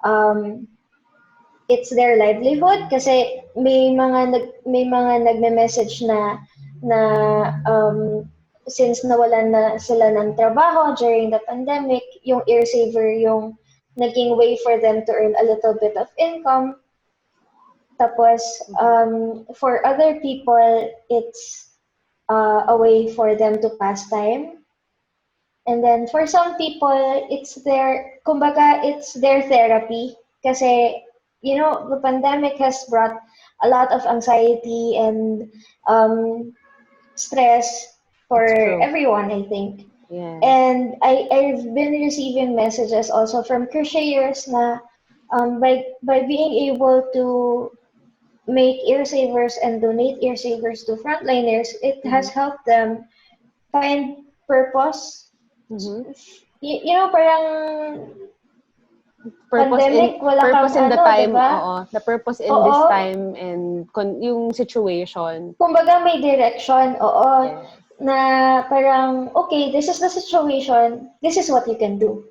S3: um, it's their livelihood kasi may mga nagme-message na since nawalan na sila ng trabaho during the pandemic, yung Earsaver yung naging way for them to earn a little bit of income. Tapos for other people, it's a way for them to pass time. And then for some people, it's their therapy kasi the pandemic has brought a lot of anxiety and stress for everyone, I think.
S1: Yeah.
S3: And I've been receiving messages also from crocheters na by being able to make Earsavers and donate Earsavers to frontliners, it has helped them find purpose. Parang pandemic, wala
S1: purpose
S3: kang
S1: in the time,
S3: diba?
S1: the purpose in this time and yung situation.
S3: Kumbaga may direction,
S1: Yes.
S3: na parang, okay, this is the situation, this is what you can do.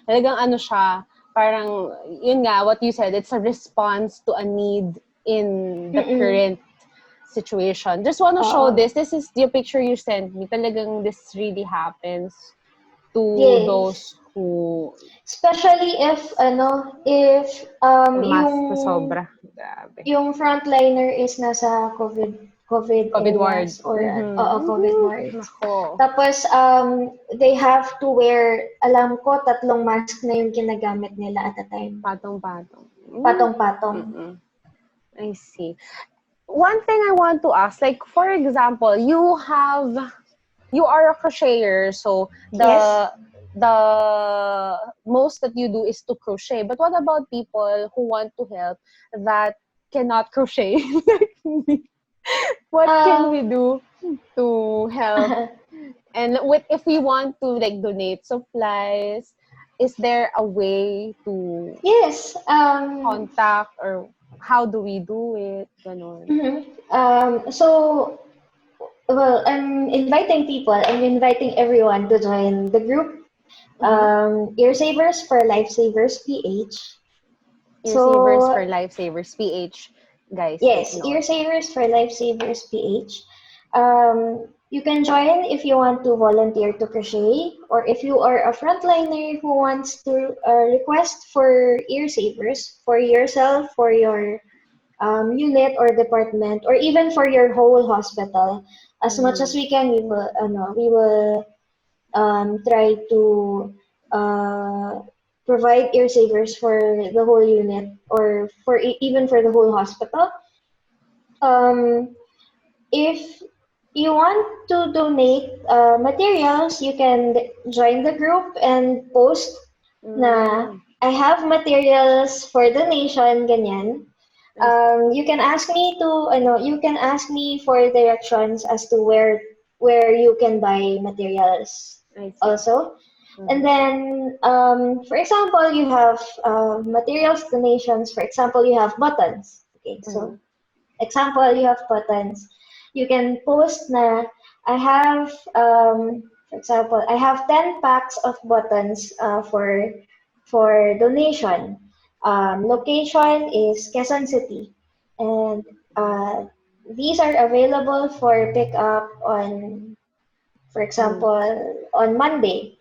S1: Talagang siya, parang, yun nga, what you said, it's a response to a need in the current situation. Just want to show this. This is the picture you sent me. Talagang this really happens to those who...
S3: Especially if yung frontliner is nasa COVID
S1: wards
S3: or COVID wards.
S1: Nako.
S3: Tapos they have to wear, alam ko, 3 mask na yung ginagamit nila at a time.
S1: Patong-patong. I see. One thing I want to ask, like for example, you are a crocheter, so the most that you do is to crochet. But what about people who want to help that cannot crochet? What can we do to help
S2: And if we want to like donate supplies, is there a way to
S3: Yes.
S2: contact, or how do we do it? Ganon.
S3: So, well, I'm inviting people. I'm inviting everyone to join the group. Earsavers for Lifesavers PH.
S2: Earsavers for
S3: So,
S2: Lifesavers PH, guys, take
S3: yes,
S2: note.
S3: Earsavers for Lifesavers PH. You can join if you want to volunteer to crochet, or if you are a frontliner who wants to request for Earsavers for yourself, for your unit or department, or even for your whole hospital. As much as we can, we will try to uh, provide Earsavers for the whole unit, or for even for the whole hospital. Um, if you want to donate materials, you can join the group and post na I have materials for donation, ganyan. You can ask me to, you can ask me for directions as to where you can buy materials also. And then, for example, you have materials donations. For example, you have buttons. Okay, so example, you have buttons. You can post na I have, for example, I have 10 packs of buttons for donation. Location is Quezon City, and these are available for pickup on, for example, on Monday.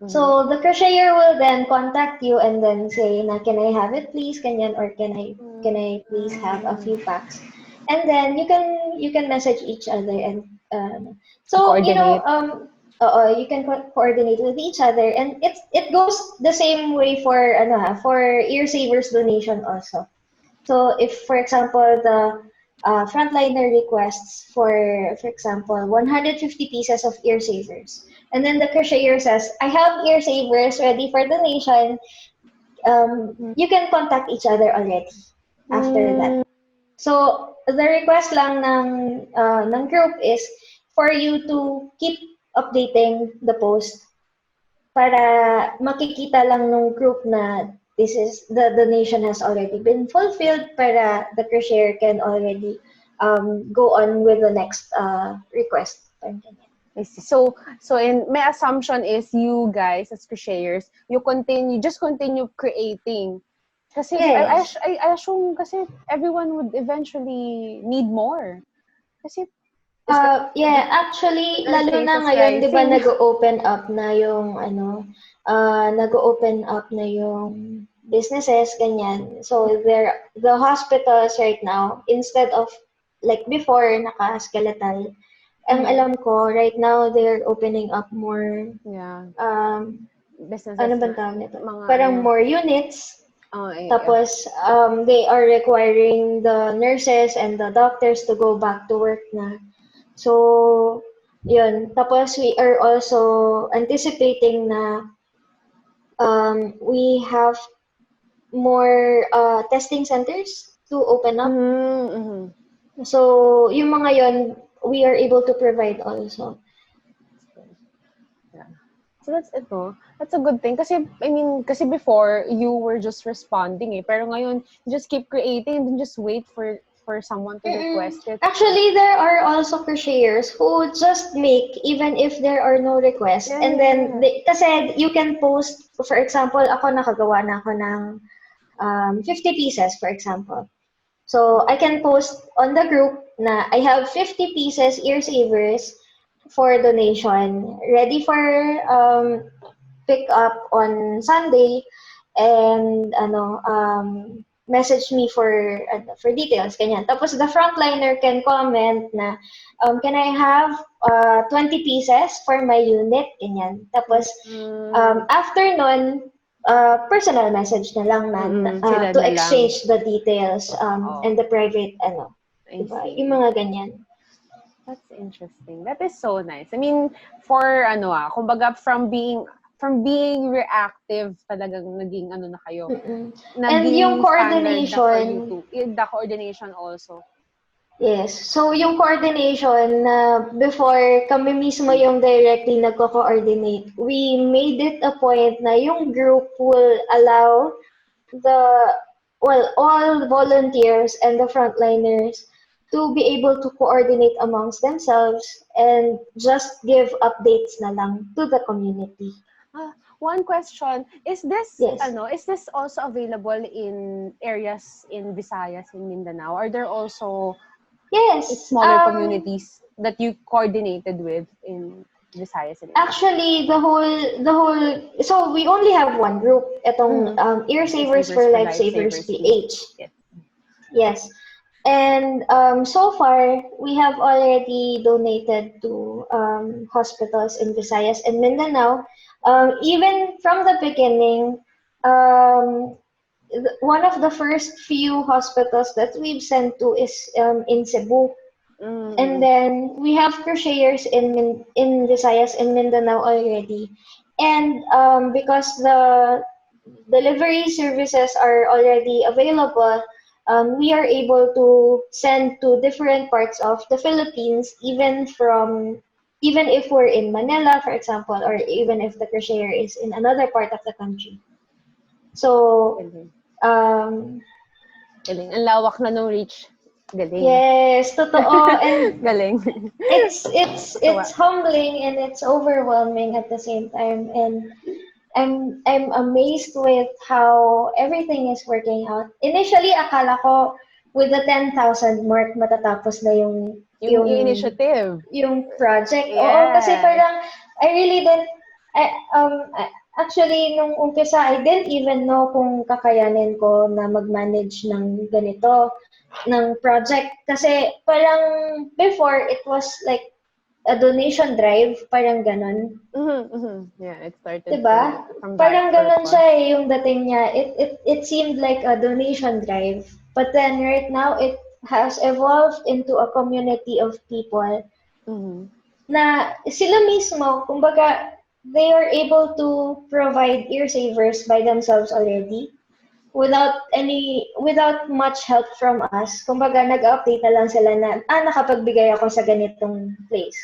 S3: So the crocheter will then contact you and then say na can I have it please, kanyan, or can I please have a few packs, and then you can message each other, and so
S2: Coordinate.
S3: you can coordinate with each other, and it goes the same way for for Earsavers donation also. So if, for example, the frontliner requests for example, 150 pieces of Earsavers, and then the crocheter says, I have Earsavers ready for donation, you can contact each other already after that. So the request lang ng group is for you to keep updating the post para makikita lang nung group na this is the donation has already been fulfilled, para the crocheter can already go on with the next request.
S2: I see. So in my assumption is you guys as crocheters, just continue creating. Kasi
S3: Yes.
S2: I assume kasi everyone would eventually need more. Kasi
S3: Yeah, actually, lalo
S2: nurses
S3: na
S2: is
S3: ngayon, 'di ba,
S2: rising.
S3: nag-open up na yung nag-open up na yung businesses, ganyan. So the hospitals right now, instead of like before naka-skeletal, ang alam ko right now they're opening up more
S2: Businesses
S3: ano
S2: na.
S3: bang tawag nito?
S2: Mga
S3: Parang more units. Tapos they are requiring the nurses and the doctors to go back to work na. So, yun. Tapos we are also anticipating na we have more testing centers to open up. So, yung mga yun, we are able to provide also.
S2: Yeah. So that's it, no? That's a good thing. Kasi, I mean, kasi before, you were just responding, eh. Pero ngayon, you just keep creating and then just wait for someone to request it.
S3: Actually, there are also crocheters who just make even if there are no requests.
S2: Yeah,
S3: and then, kasi you can post, for example, ako nakagawa na ako ng 50 pieces, for example. So, I can post on the group na I have 50 pieces Earsavers for donation, ready for pick up on Sunday, and message me for details, ganyan. Tapos the frontliner can comment na can I have 20 pieces for my unit, ganyan. Tapos after nun, personal message na lang to exchange the details and the private diba? Yung mga ganyan.
S2: That's interesting. That is so nice. I mean, for kumbaga from being reactive, talagang naging na kayo.
S3: And yung coordination,
S2: the coordination also.
S3: Yes. So, yung coordination na before kami mismo yung directly nagko-coordinate, we made it a point na yung group will allow the, well, all volunteers and the frontliners to be able to coordinate amongst themselves and just give updates na lang to the community.
S2: One question, is this
S3: Yes.
S2: is this also available in areas in Visayas and Mindanao? Are there also
S3: Yes.
S2: smaller communities that you coordinated with in Visayas and Mindanao?
S3: Actually, so we only have one group, itong Earsavers for Lifesavers PH. Yes. And so far, we have already donated to hospitals in Visayas and Mindanao. Even from the beginning, one of the first few hospitals that we've sent to is in Cebu. And then we have crocheters in Visayas and Mindanao already. And because the delivery services are already available, we are able to send to different parts of the Philippines, even if we're in Manila, for example, or even if the crocheter is in another part of the country. So,
S2: Galing. Ang lawak na nung reach. Galing.
S3: yes, totoo. And
S2: galing.
S3: it's humbling and it's overwhelming at the same time. And I'm amazed with how everything is working out. Initially, akala ko with the 10,000 mark matatapos na yung
S2: initiative.
S3: Yung project.
S2: Yes.
S3: Oo, kasi parang I really didn't actually nung umpisa I didn't even know kung kakayanin ko na mag-manage ng ganito ng project kasi parang before it was like a donation drive, parang ganon.
S2: Yeah, it started
S3: diba?
S2: from
S3: parang
S2: that
S3: ganon
S2: purpose.
S3: siya eh, yung dating niya. It seemed like a donation drive. But then right now, it has evolved into a community of people na sila mismo, kumbaga, they are able to provide Earsavers by themselves already without much help from us. Kumbaga, nag-update na lang sila na, nakapagbigay ako sa ganitong place.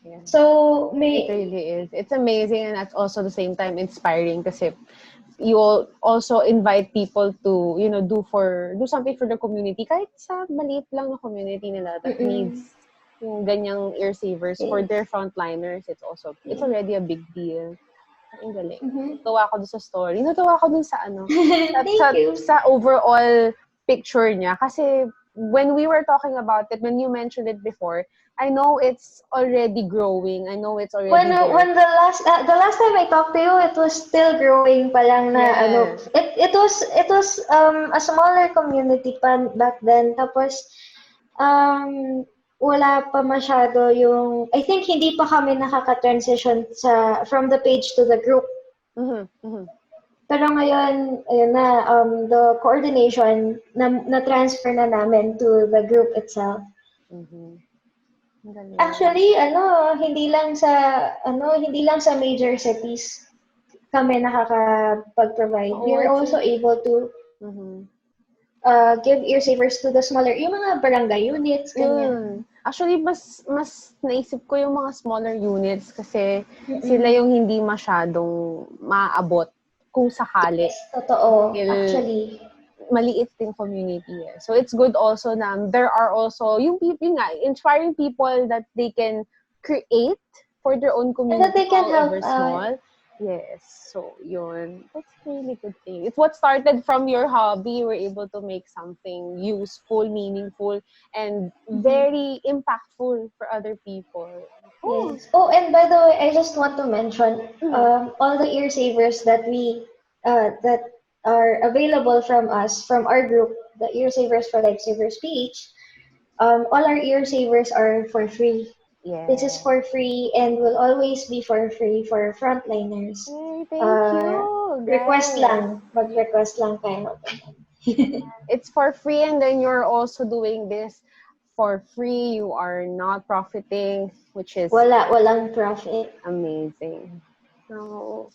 S2: Yeah.
S3: So,
S2: it really is. It's amazing and that's also the same time inspiring kasi you also invite people to, do something for the community. Kahit sa maliit lang na community nila that needs yung ganyang Earsavers for their frontliners, it's already a big deal. Ang galing. Natuwa ako dun sa story. Natuwa ako dun sa sa overall picture niya. Kasi when we were talking about it, when you mentioned it before, I know it's already growing. I know it's already there.
S3: When the last time I talked to you, it was still growing pa lang na it was a smaller community pa back then. Tapos wala pa masyado yung, I think hindi pa kami nakaka-transition from the page to the group. Pero ngayon, ayun na, the coordination na-transfer na namin to the group itself. Actually, hindi lang sa major cities kami nakakapag-provide. We are also able to give Earsavers to the smaller, yung mga barangay units, ganyan.
S2: Actually, mas naisip ko yung mga smaller units kasi sila yung hindi masyadong maabot kung sakali.
S3: Yes, totoo. Actually.
S2: Maliit din community. So, it's good also na there are also yung inspiring people that they can create for their own community.
S3: And that they can help
S2: small. Yes. So, yun. That's a really good thing. It's what started from your hobby. You were able to make something useful, meaningful, and very impactful for other people.
S3: Yes. Oh, and by the way, I just want to mention all the Earsavers that that are available from us, from our group, the Earsavers for Lifesavers PH. All our Earsavers are for free.
S2: Yeah.
S3: This is for free and will always be for free for frontliners.
S2: Thank you.
S3: Request lang. Mag-request lang kayo.
S2: It's for free and then you're also doing this for free. You are not profiting, which is
S3: walang profit.
S2: Amazing. So,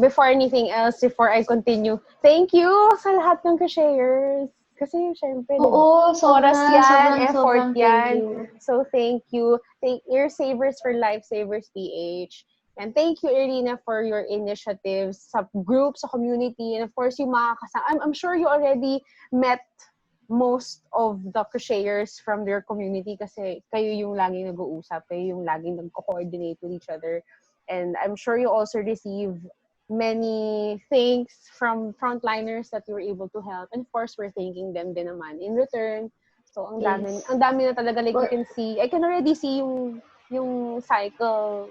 S2: before anything else, before I continue, thank you sa lahat ng crocheters. Kasi syempre,
S3: Oo,
S2: oras yan,
S3: sobrang,
S2: effort
S3: sobrang thank
S2: yan.
S3: you.
S2: So, thank you. Thank Earsavers for Lifesavers PH. And thank you, Erina, for your initiatives sa group, sa community, and of course, yung mga kasama. I'm sure you already met most of the crocheters from their community kasi kayo yung laging nag-uusap, kayo yung laging nag-coordinate with each other. And I'm sure you also receive many thanks from frontliners that you were able to help. And of course, we're thanking them din naman in return. So, ang dami na talaga. Like, you can see, I can already see yung cycle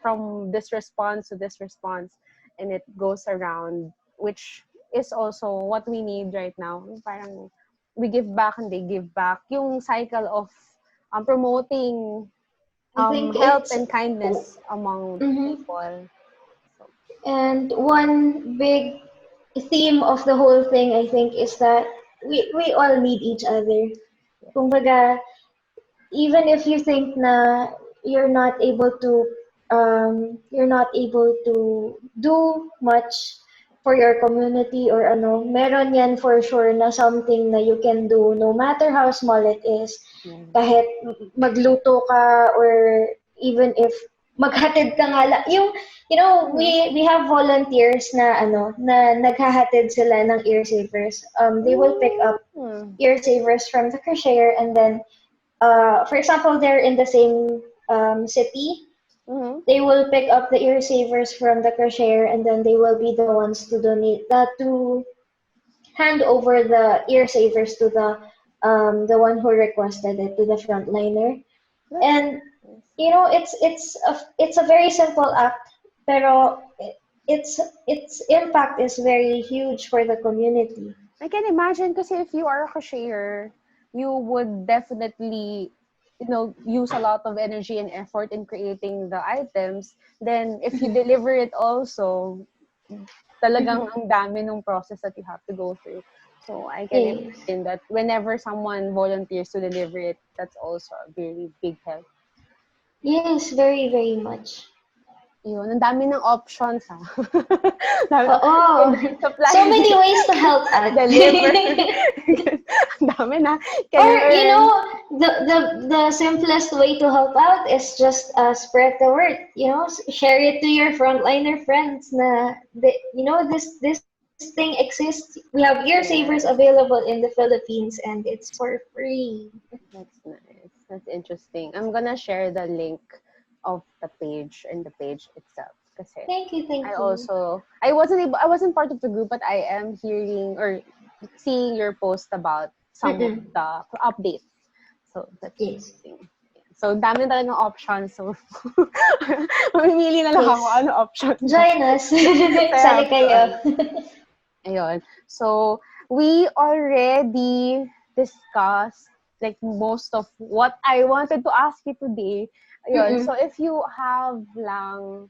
S2: from this response to this response. And it goes around, which is also what we need right now. Parang, we give back and they give back. Yung cycle of promoting help and kindness among people. So.
S3: And one big theme of the whole thing, I think, is that we all need each other. Kumbaga, even if you think na you're not able to do much for your community or ano, meron yan for sure na something na you can do no matter how small it is. Kahit magluto ka or even if maghatid ka nga lang. We have volunteers na naghahatid sila ng Earsavers. They will pick up Earsavers from the crocheter and then for example, they're in the same city. They will pick up the Earsavers from the crocheter and then they will be the ones to donate to hand over the Earsavers to the one who requested it, to the frontliner. And it's a very simple act, pero its impact is very huge for the community.
S2: I can imagine because if you are a crocheter, you would definitely use a lot of energy and effort in creating the items. Then if you deliver it also, talagang ang dami ng process that you have to go through. So I can imagine that whenever someone volunteers to deliver it, that's also a very big help.
S3: Yes, very, very much.
S2: Yun, ang dami ng options, ha?
S3: Oo. So many ways to help out.
S2: Deliver. Ang dami na.
S3: The simplest way to help out is just spread the word. Share it to your frontliner friends na, this thing exists. We have Earsavers available in the Philippines and it's for free.
S2: That's nice. That's interesting. I'm gonna share the link of the page and the page itself. Kasi
S3: thank you.
S2: I wasn't part of the group, but I am hearing or seeing your post about some of the updates. So that's interesting. So dami talagang options. So mamimili na lang ako ano option.
S3: Join us. Sali kayo.
S2: Ayun. So we already discussed like most of what I wanted to ask you today. Ayun. So if you have lang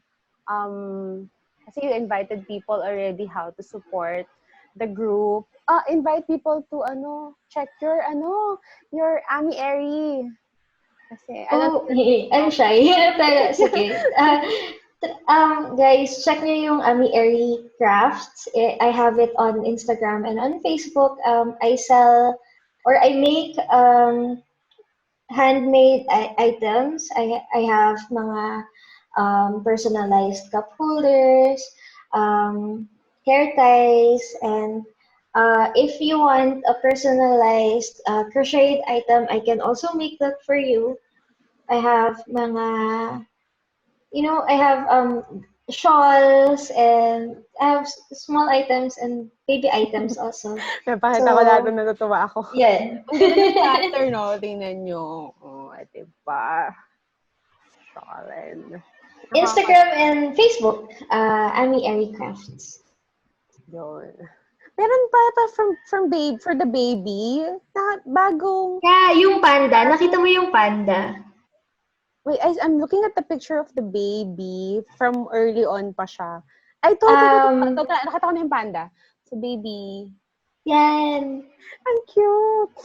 S2: kasi you invited people already how to support the group. Invite people to check your Ami Airy. Kasi
S3: I'm shy. Pero sige. Guys, check nyo yung Ami Airy Crafts. I have it on Instagram and on Facebook. I sell or I make handmade items. I have mga personalized cup holders, hair ties, and if you want a personalized crocheted item, I can also make that for you. I have mga, I have shawls and I have small items and baby items also.
S2: Napakita ko lahat na natutuwa ako.
S3: Yeah.
S2: Ang ganda ng pattern, no? Tingnan nyo. Diba? Shawl and...
S3: Instagram and Facebook, Ami Airy Crafts.
S2: Yun. Meron pa for the baby, na bagong...
S3: Yeah, yung panda. Nakita mo yung panda?
S2: Wait, I'm looking at the picture of the baby from early on pa siya. I told you, nakita ko na yung panda. So, baby.
S3: Yan.
S2: Ang cute.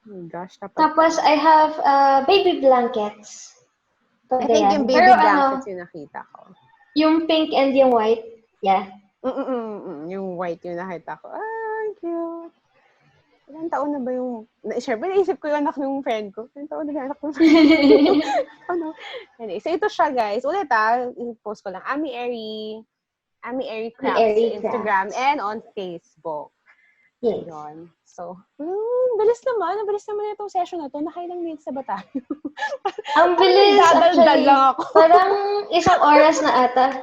S2: Oh my gosh.
S3: Tapos, I have baby blankets.
S2: I think yung baby blankets yung nakita ko.
S3: Yung pink and yung white. Yeah.
S2: Yung white yung nakita ko. Cute. ilang taon na ba yung, syempre naisip ko yung anak ng friend ko. Ilang taon na yung anak ng friend ko. Ano? Anyway, so ito siya guys. Ulit i-post ko lang. Ami Eri Crafts sa Instagram and on Facebook.
S3: Yes.
S2: Ayun. So, bilis naman itong session na to. Nakailang minutes na ba tayo?
S3: Ang bilis, actually.
S2: Lang ako.
S3: Parang isang oras na ata.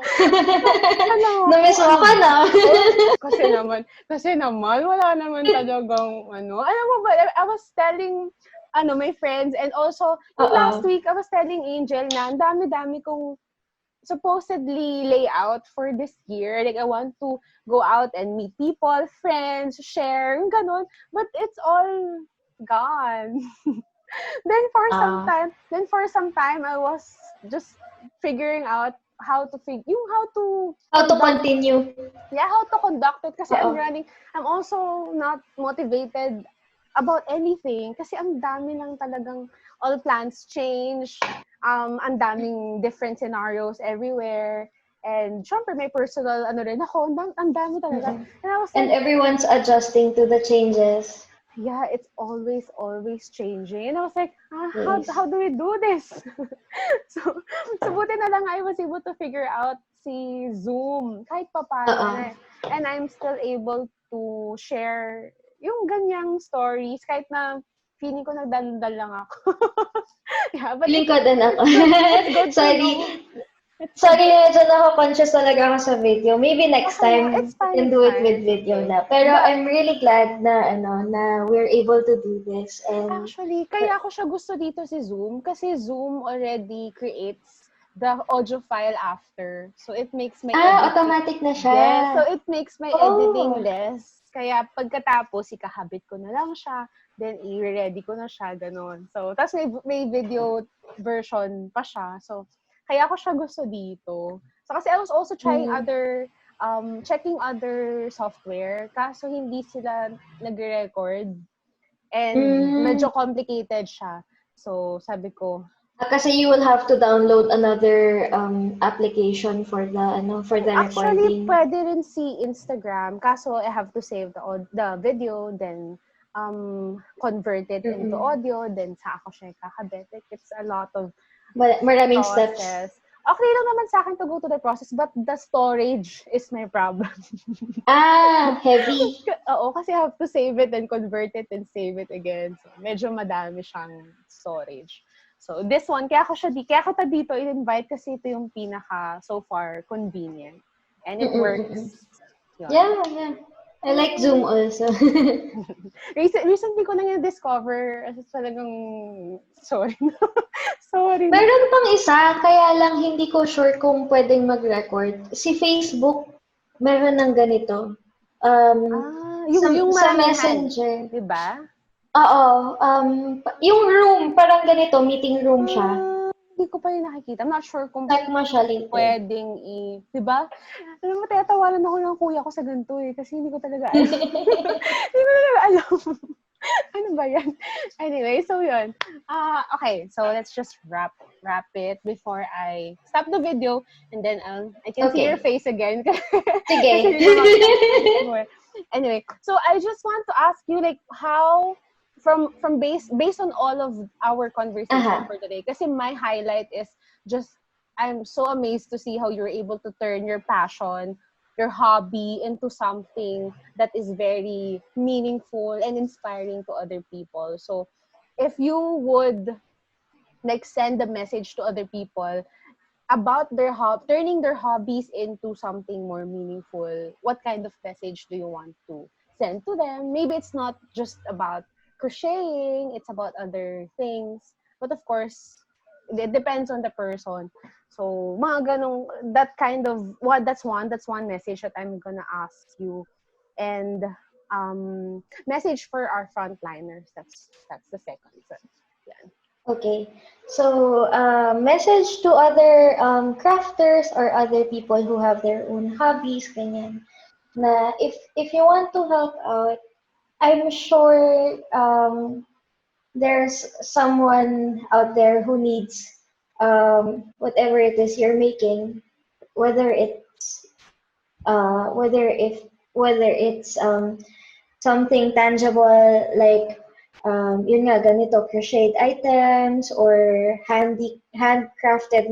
S3: Namiss mo ka na.
S2: Kasi naman, wala naman talagang, alam mo ba, I was telling, my friends, and also, last week, I was telling Angel na, ang dami-dami kong supposedly layout for this year. Like, I want to go out and meet people, friends, share, ganon. But it's all gone. Then for some time, I was just figuring out how to
S3: continue.
S2: Yeah, how to conduct it. Kasi I'm also not motivated about anything. Kasi ang dami lang talagang all plans change. Ang daming different scenarios everywhere. And syempre, may personal rin ako. Ang dami talaga.
S3: And everyone's adjusting to the changes.
S2: Yeah, it's always changing. And I was like, how do we do this? so buti na lang I was able to figure out si Zoom kahit pa paano. And I'm still able to share yung ganyang stories kahit na feeling ko nagdaldal lang ako. Yeah, but
S3: feeling ko din ako. Sorry, medyo naka-conscious talaga ako sa video. Maybe next time, we can do it with video na. Pero I'm really glad na we're able to do this. And
S2: actually, kaya ako siya gusto dito si Zoom kasi Zoom already creates the audio file after. So it makes my editing.
S3: Automatic na siya.
S2: Yes, so it makes my editing less. Kaya pagkatapos, ikakabit ko na lang siya. Then, i-ready ko na siya, ganon. So, tapos may video version pa siya. So, kaya ako siya gusto dito. So, kasi I was also trying checking other software. Kaso, hindi sila nag-record. And medyo complicated siya. So, sabi ko,
S3: kasi you will have to download another application for the recording.
S2: Actually, pwede rin si Instagram. Kaso, I have to save the video, then convert it into audio, then sa ako siya kakabit. It's a lot of
S3: maraming
S2: process.
S3: Steps.
S2: Okay lang naman sa akin to go to the process, but the storage is my problem.
S3: Heavy.
S2: Oo, kasi I have to save it and convert it and save it again. So, medyo madami siyang storage. So, this one, kaya kita dito in-invite kasi ito yung pinaka, so far, convenient. And it works.
S3: Yeah. I like Zoom also.
S2: Recently ko lang yung discover. Talagang, sorry.
S3: Meron pang isa, kaya lang hindi ko sure kung pwedeng mag-record. Si Facebook, meron ng ganito.
S2: Yung
S3: sa Messenger.
S2: Diba?
S3: Oo. Yung room, parang ganito, meeting room siya.
S2: Hindi ko pa yung nakikita. I'm not sure kung
S3: check mo siya later.
S2: Pwedeng diba? Alam mo, tatawanan ako ng kuya ko sa ganito kasi hindi ko talaga alam. Hindi ko talaga alam. Ano ba yan? Anyway, so yun. Okay, so let's just wrap it before I stop the video and then I can see your face again.
S3: Sige.
S2: Anyway, so I just want to ask you like how from based on all of our conversation for today, kasi my highlight is just I'm so amazed to see how you're able to turn your passion, your hobby into something that is very meaningful and inspiring to other people. So if you would like send a message to other people about turning their hobbies into something more meaningful, what kind of message do you want to send to them? Maybe it's not just about crocheting, it's about other things. But of course, it depends on the person. So, mga ganong, that's one message that I'm gonna ask you. And message for our frontliners, that's the second. So, yeah.
S3: Okay. So, message to other crafters or other people who have their own hobbies, ganyan. Na if you want to help out, I'm sure there's someone out there who needs whatever it is you're making, whether it's something tangible like yun nga ganito crocheted items or handcrafted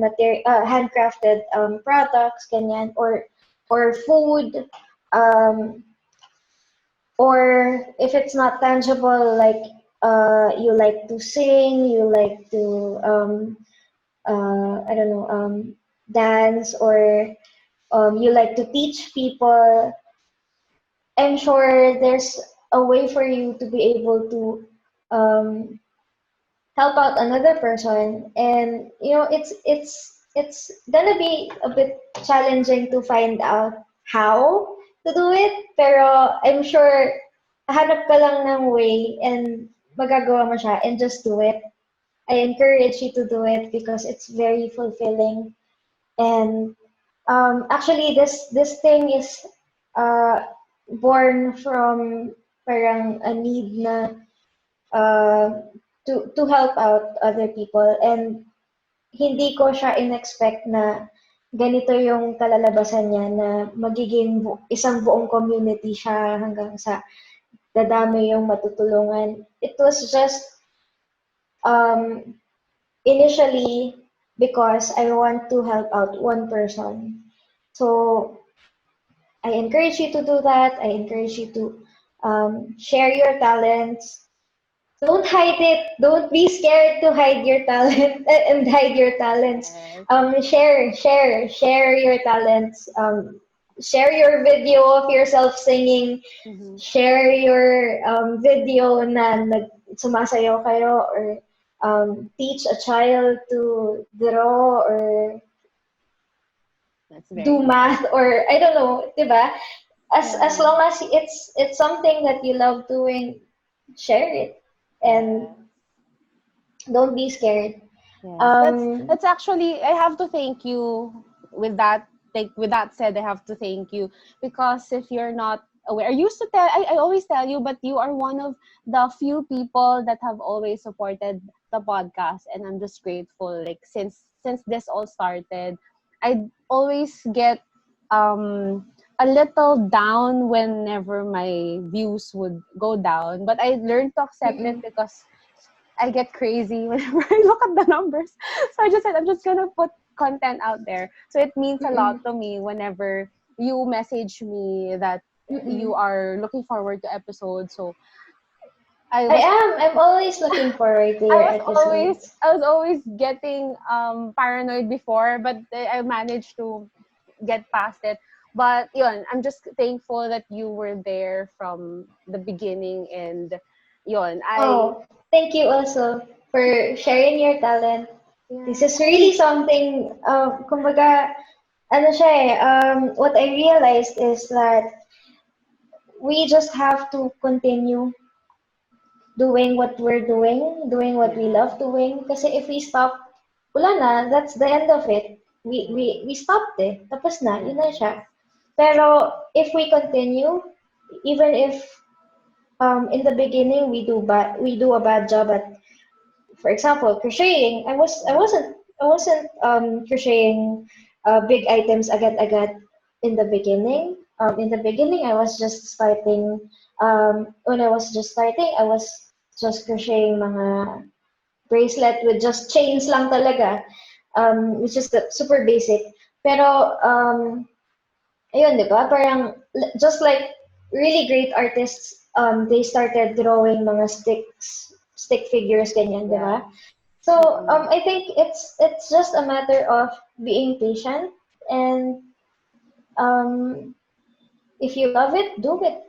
S3: products ganyan or food um or if it's not tangible like you like to sing, you like to I don't know dance or you like to teach people. I'm sure there's a way for you to be able to um, help out another person, and you know it's gonna be a bit challenging to find out how to do it. Pero I'm sure hanap ka lang ng way and magagawa mo siya and just do it. I encourage you to do it because it's very fulfilling. And actually, this thing is uh, born from parang a need na uh, to help out other people. And hindi ko siya in-expect na ganito yung kalalabasan niya na magiging isang buong community siya hanggang sa dadami yung matutulungan. It was just um, initially because I want to help out one person. So I encourage you to do that. I encourage you to share your talents. Don't hide it. Don't be scared to hide your talent and hide your talents.
S2: Yes.
S3: Share your talents. Share your video of yourself singing.
S2: Mm-hmm.
S3: Share your video na sumasayaw kayo or teach a child to draw or do math or I don't know, diba? As long as it's something that you love doing, share it and don't be scared.
S2: Yes. That's actually I have to thank you with that. With that said, I have to thank you because if you're not aware, I always tell you, but you are one of the few people that have always supported the podcast, and I'm just grateful. Like since this all started, I always get a little down whenever my views would go down, but I learned to accept it because I get crazy whenever I look at the numbers. So I just said, I'm just going to put content out there. So it means a lot to me whenever you message me that you are looking forward to episodes. So
S3: I'm always looking forward to your episodes.
S2: I was always getting paranoid before, but I managed to get past it. But yun, I'm just thankful that you were there from the beginning, and yun,
S3: thank you also for sharing your talent. Yeah. This is really something, kumbaga, ano siya what I realized is that we just have to continue doing what we're doing what we love doing. Kasi if we stop, wala na, that's the end of it. We stopped eh. Tapos na, yun na siya. Pero if we continue, even if in the beginning we do a bad job at, for example, crocheting. I wasn't crocheting big items agad in the beginning. In the beginning, I was just starting. When I was just starting, I was just crocheting mga bracelet with just chains lang talaga, which is the super basic. Pero ayun, di ba? Parang just like really great artists, they started drawing mga stick figures, ganyan, di ba? So I think it's just a matter of being patient and if you love it, do it.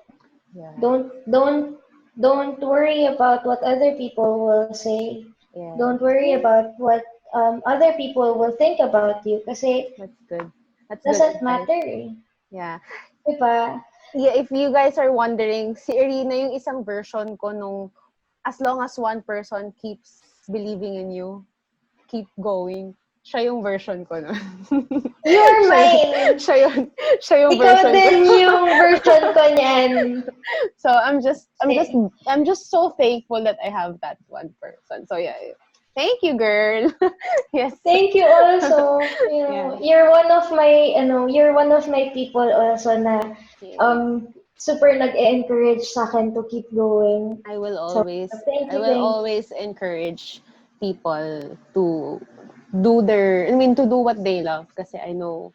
S3: Yeah. Don't worry about what other people will say. Yeah. Don't worry about what other people will think about you. Kasi
S2: that's good. That
S3: doesn't matter.
S2: Yeah.
S3: Diba?
S2: Yeah, if you guys are wondering, si Erina yung isang version ko nung as long as one person keeps believing in you, keep going. Siya yung version ko nun.
S3: You're mine!
S2: Siya yung
S3: Ikaw
S2: version
S3: din yung version ko niyan.
S2: So I'm just so thankful that I have that one person. So yeah. Thank you, girl. Yes.
S3: Thank you also. You're one of my people also na super nag-encourage sa akin to keep going.
S2: I will
S3: So,
S2: always
S3: thank
S2: I
S3: you,
S2: will
S3: thank you.
S2: always encourage people to to do what they love kasi I know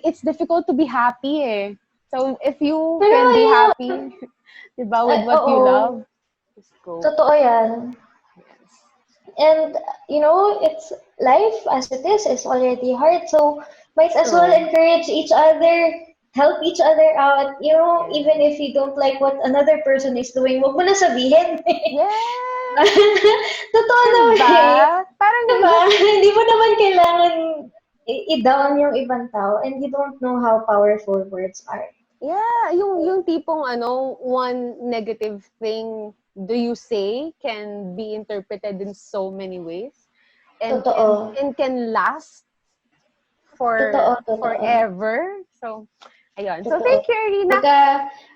S2: it's difficult to be happy eh. So if you
S3: Pero
S2: can be
S3: ayun,
S2: happy, 'di ba, with what you
S3: oo,
S2: love, just go.
S3: totoo yan.
S2: Yes.
S3: And, it's life as it is already hard. So, might as well
S2: True.
S3: encourage each other, help each other out. Even
S2: Yes.
S3: if you don't like what another person is doing, wag mo na sabihin.
S2: Yes.
S3: Totoo naman
S2: Diba?
S3: eh.
S2: Parang you
S3: Diba?
S2: just
S3: Hindi mo naman kailangan i-down yung ibang tao and you don't know how powerful words are.
S2: yeah, yung tipong one negative thing do you say can be interpreted in so many ways and
S3: Totoo.
S2: can last
S3: Totoo,
S2: for
S3: totoo.
S2: forever. So, ayun. So,
S3: Totoo.
S2: thank you, Erina.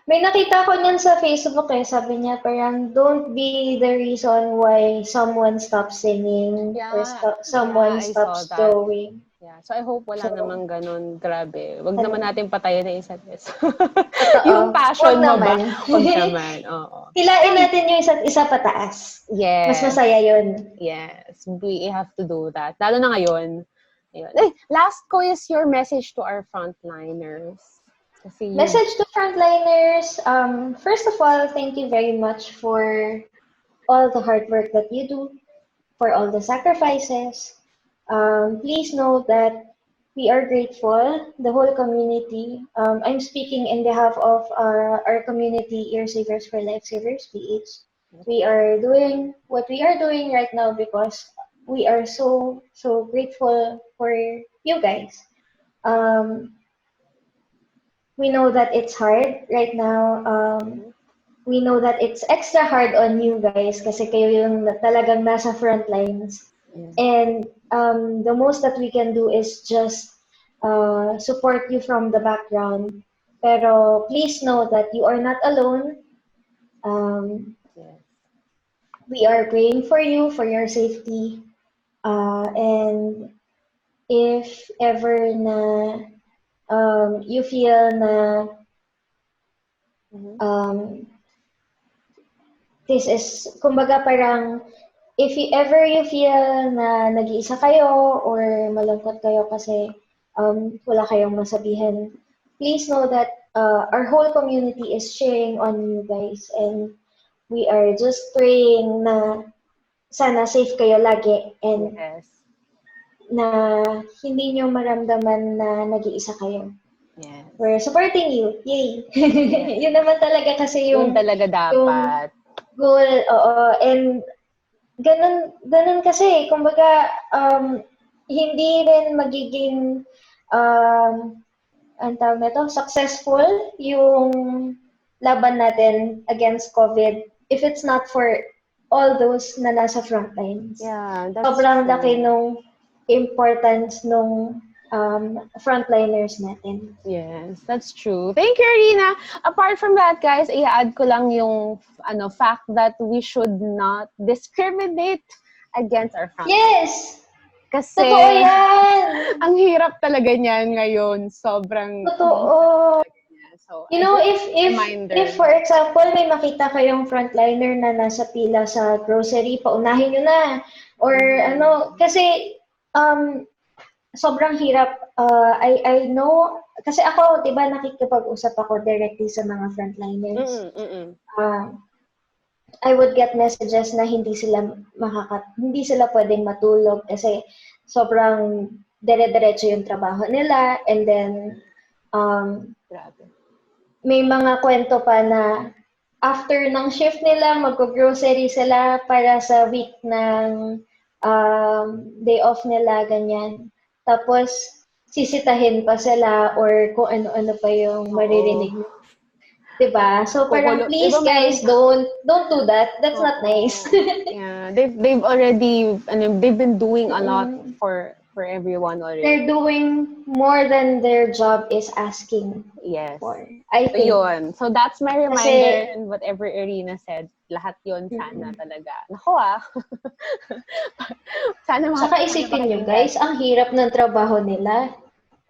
S3: May nakita ko niyan sa Facebook sabi niya parang don't be the reason why someone stops singing or
S2: Yeah,
S3: someone
S2: I saw
S3: stops
S2: that.
S3: drawing.
S2: Yeah. So, I hope wala
S3: So,
S2: namang ganun. Grabe. Wag naman
S3: ano,
S2: natin patayin na isa't isa.
S3: totoo.
S2: Yung
S3: Wag
S2: passion mo ba?
S3: naman.
S2: Wag naman. Oo.
S3: Hilain
S2: Ay,
S3: natin yung isa't isa pataas. Mas
S2: yes.
S3: masaya yun.
S2: Yes. We have to do that. Lalo na ngayon. Ayun. Eh, last ko is your message to our frontliners. Kasi
S3: Message to frontliners. First of all, thank you very much for all the hard work that you do, for all the sacrifices. Please know that we are grateful, the whole community. I'm speaking in behalf of our community, Earsavers for Lifesavers PH. We are doing what we are doing right now because we are so, so grateful for you guys. Um, we know that it's hard right now. We know that it's extra hard on you guys kasi kayo yung talagang nasa front lines. And the most that we can do is just support you from the background. Pero please know that you are not alone.
S2: yes.
S3: We are praying for you, for your safety. And if ever na you feel na um, this is, kumbaga parang, if you ever you feel na nag-iisa kayo or malungkot kayo kasi wala kayong masabihan, please know that our whole community is cheering on you guys and we are just praying na sana safe kayo lagi and
S2: Yes.
S3: na hindi nyo maramdaman na nag-iisa kayo.
S2: Yes.
S3: We're supporting you. Yay! Yun naman talaga kasi
S2: Yun talaga dapat.
S3: Goal, oo. And ganun kasi, kumbaga, hindi rin magiging, ang tawag nito, successful yung laban natin against COVID if it's not for all those na nasa front lines.
S2: Yeah, that's
S3: Sobrang
S2: true.
S3: laki nung importance nung frontliners natin.
S2: Yes, that's true. Thank you, Erina. Apart from that, guys, i-add ko lang yung fact that we should not discriminate against our frontliners.
S3: Yes!
S2: Kasi,
S3: totoo yan!
S2: ang hirap talaga niyan ngayon. Sobrang
S3: Totoo.
S2: So,
S3: if for example, may makita kayong frontliner na nasa pila sa grocery, paunahin nyo na. Or kasi sobrang hirap. I know, kasi ako, di ba, nakikipag-usap ako directly sa mga frontliners. I would get messages na hindi sila pwedeng matulog kasi sobrang dire-diretso yung trabaho nila and then may mga kwento pa na after ng shift nila mag-grocery sila para sa week ng day off nila, ganyan. Tapos sisitahin pa sila or kung ano-ano pa yung maririnig. Diba? So parang please guys, don't do that. That's not nice.
S2: Yeah, they've already they've been doing a lot for everyone already.
S3: They're doing more than their job is asking for. I think.
S2: Yun. So that's my reminder and whatever Erina said, lahat yun sana talaga. Naku sana
S3: Saka isipin nyo guys, ang hirap ng trabaho nila.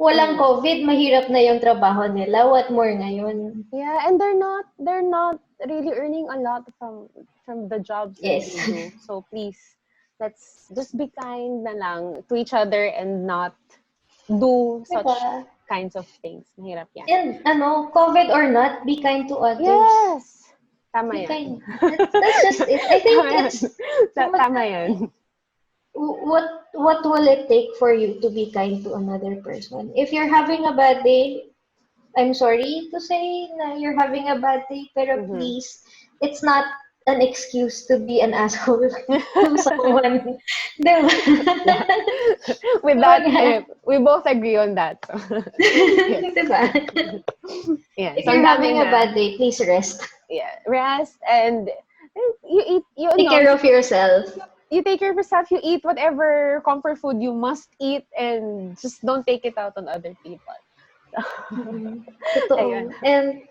S3: walang COVID, mahirap na yung trabaho nila. What more ngayon?
S2: Yeah, and they're not really earning a lot from the jobs that
S3: Yes.
S2: they do. So please, let's just be kind na lang to each other and not do such
S3: Diba?
S2: kinds of things. Mahirap yan.
S3: And COVID or not, be kind to others.
S2: Yes! Tama
S3: Be
S2: yan.
S3: kind. That's just it. I think it's...
S2: Tama yan.
S3: What will it take for you to be kind to another person? If you're having a bad day, I'm sorry to say na you're having a bad day, pero please, it's not an excuse to be an asshole to someone. Diba?
S2: Yeah. With that, we both agree on that. Yes.
S3: Diba?
S2: Yeah.
S3: If you're having a bad day, please rest.
S2: Yeah, rest and you eat.
S3: Take care of yourself.
S2: You take care of yourself. You eat whatever comfort food you must eat, and just don't take it out on other people.
S3: Totoo. And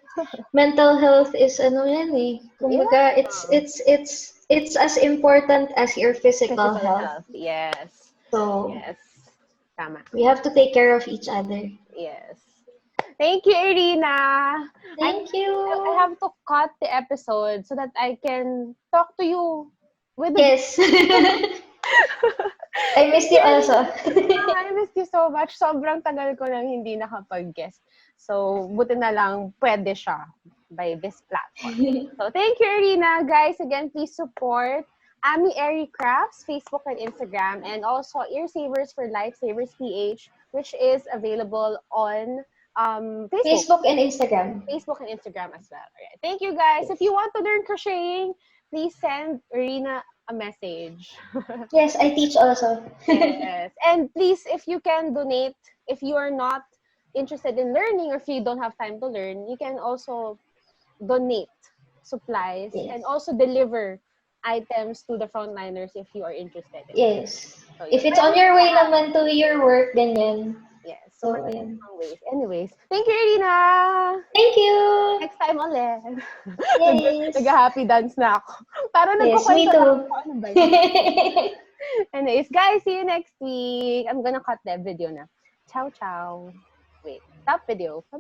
S3: mental health is ano yan eh. Kumbaga, it's as important as your physical health.
S2: Yes.
S3: So,
S2: yes. Tama.
S3: We have to take care of each other.
S2: Yes. Thank you, Erina.
S3: Thank you.
S2: I have to cut the episode so that I can talk to you with
S3: Yes. I missed you also.
S2: I missed you so much. Sobrang tagal ko nang hindi nakapag-guest. So, buti na lang pwede siya by this platform. So, thank you, Erina. Guys, again, please support Ami Airy Crafts, Facebook and Instagram, and also Earsavers for Lifesavers PH, which is available on
S3: Facebook and Instagram.
S2: Facebook and Instagram as well. All right. Thank you, guys. If you want to learn crocheting, please send Erina a message.
S3: Yes, I teach also.
S2: Yes. And please, if you can donate, if you are not interested in learning or if you don't have time to learn, you can also donate supplies and also deliver items to the frontliners if you are interested.
S3: Yes. So, if it's on your way naman to your work, ganyan.
S2: Yes. So, anyways, thank you, Erina!
S3: Thank you!
S2: Next time ulit.
S3: Yes.
S2: Nag-happy dance na ako. Para
S3: nagkukwento
S2: lang ako. Ano ba yun? Anyways, guys, see you next week. I'm gonna cut the video na. Ciao, ciao. Wait, stop video. Bye-bye.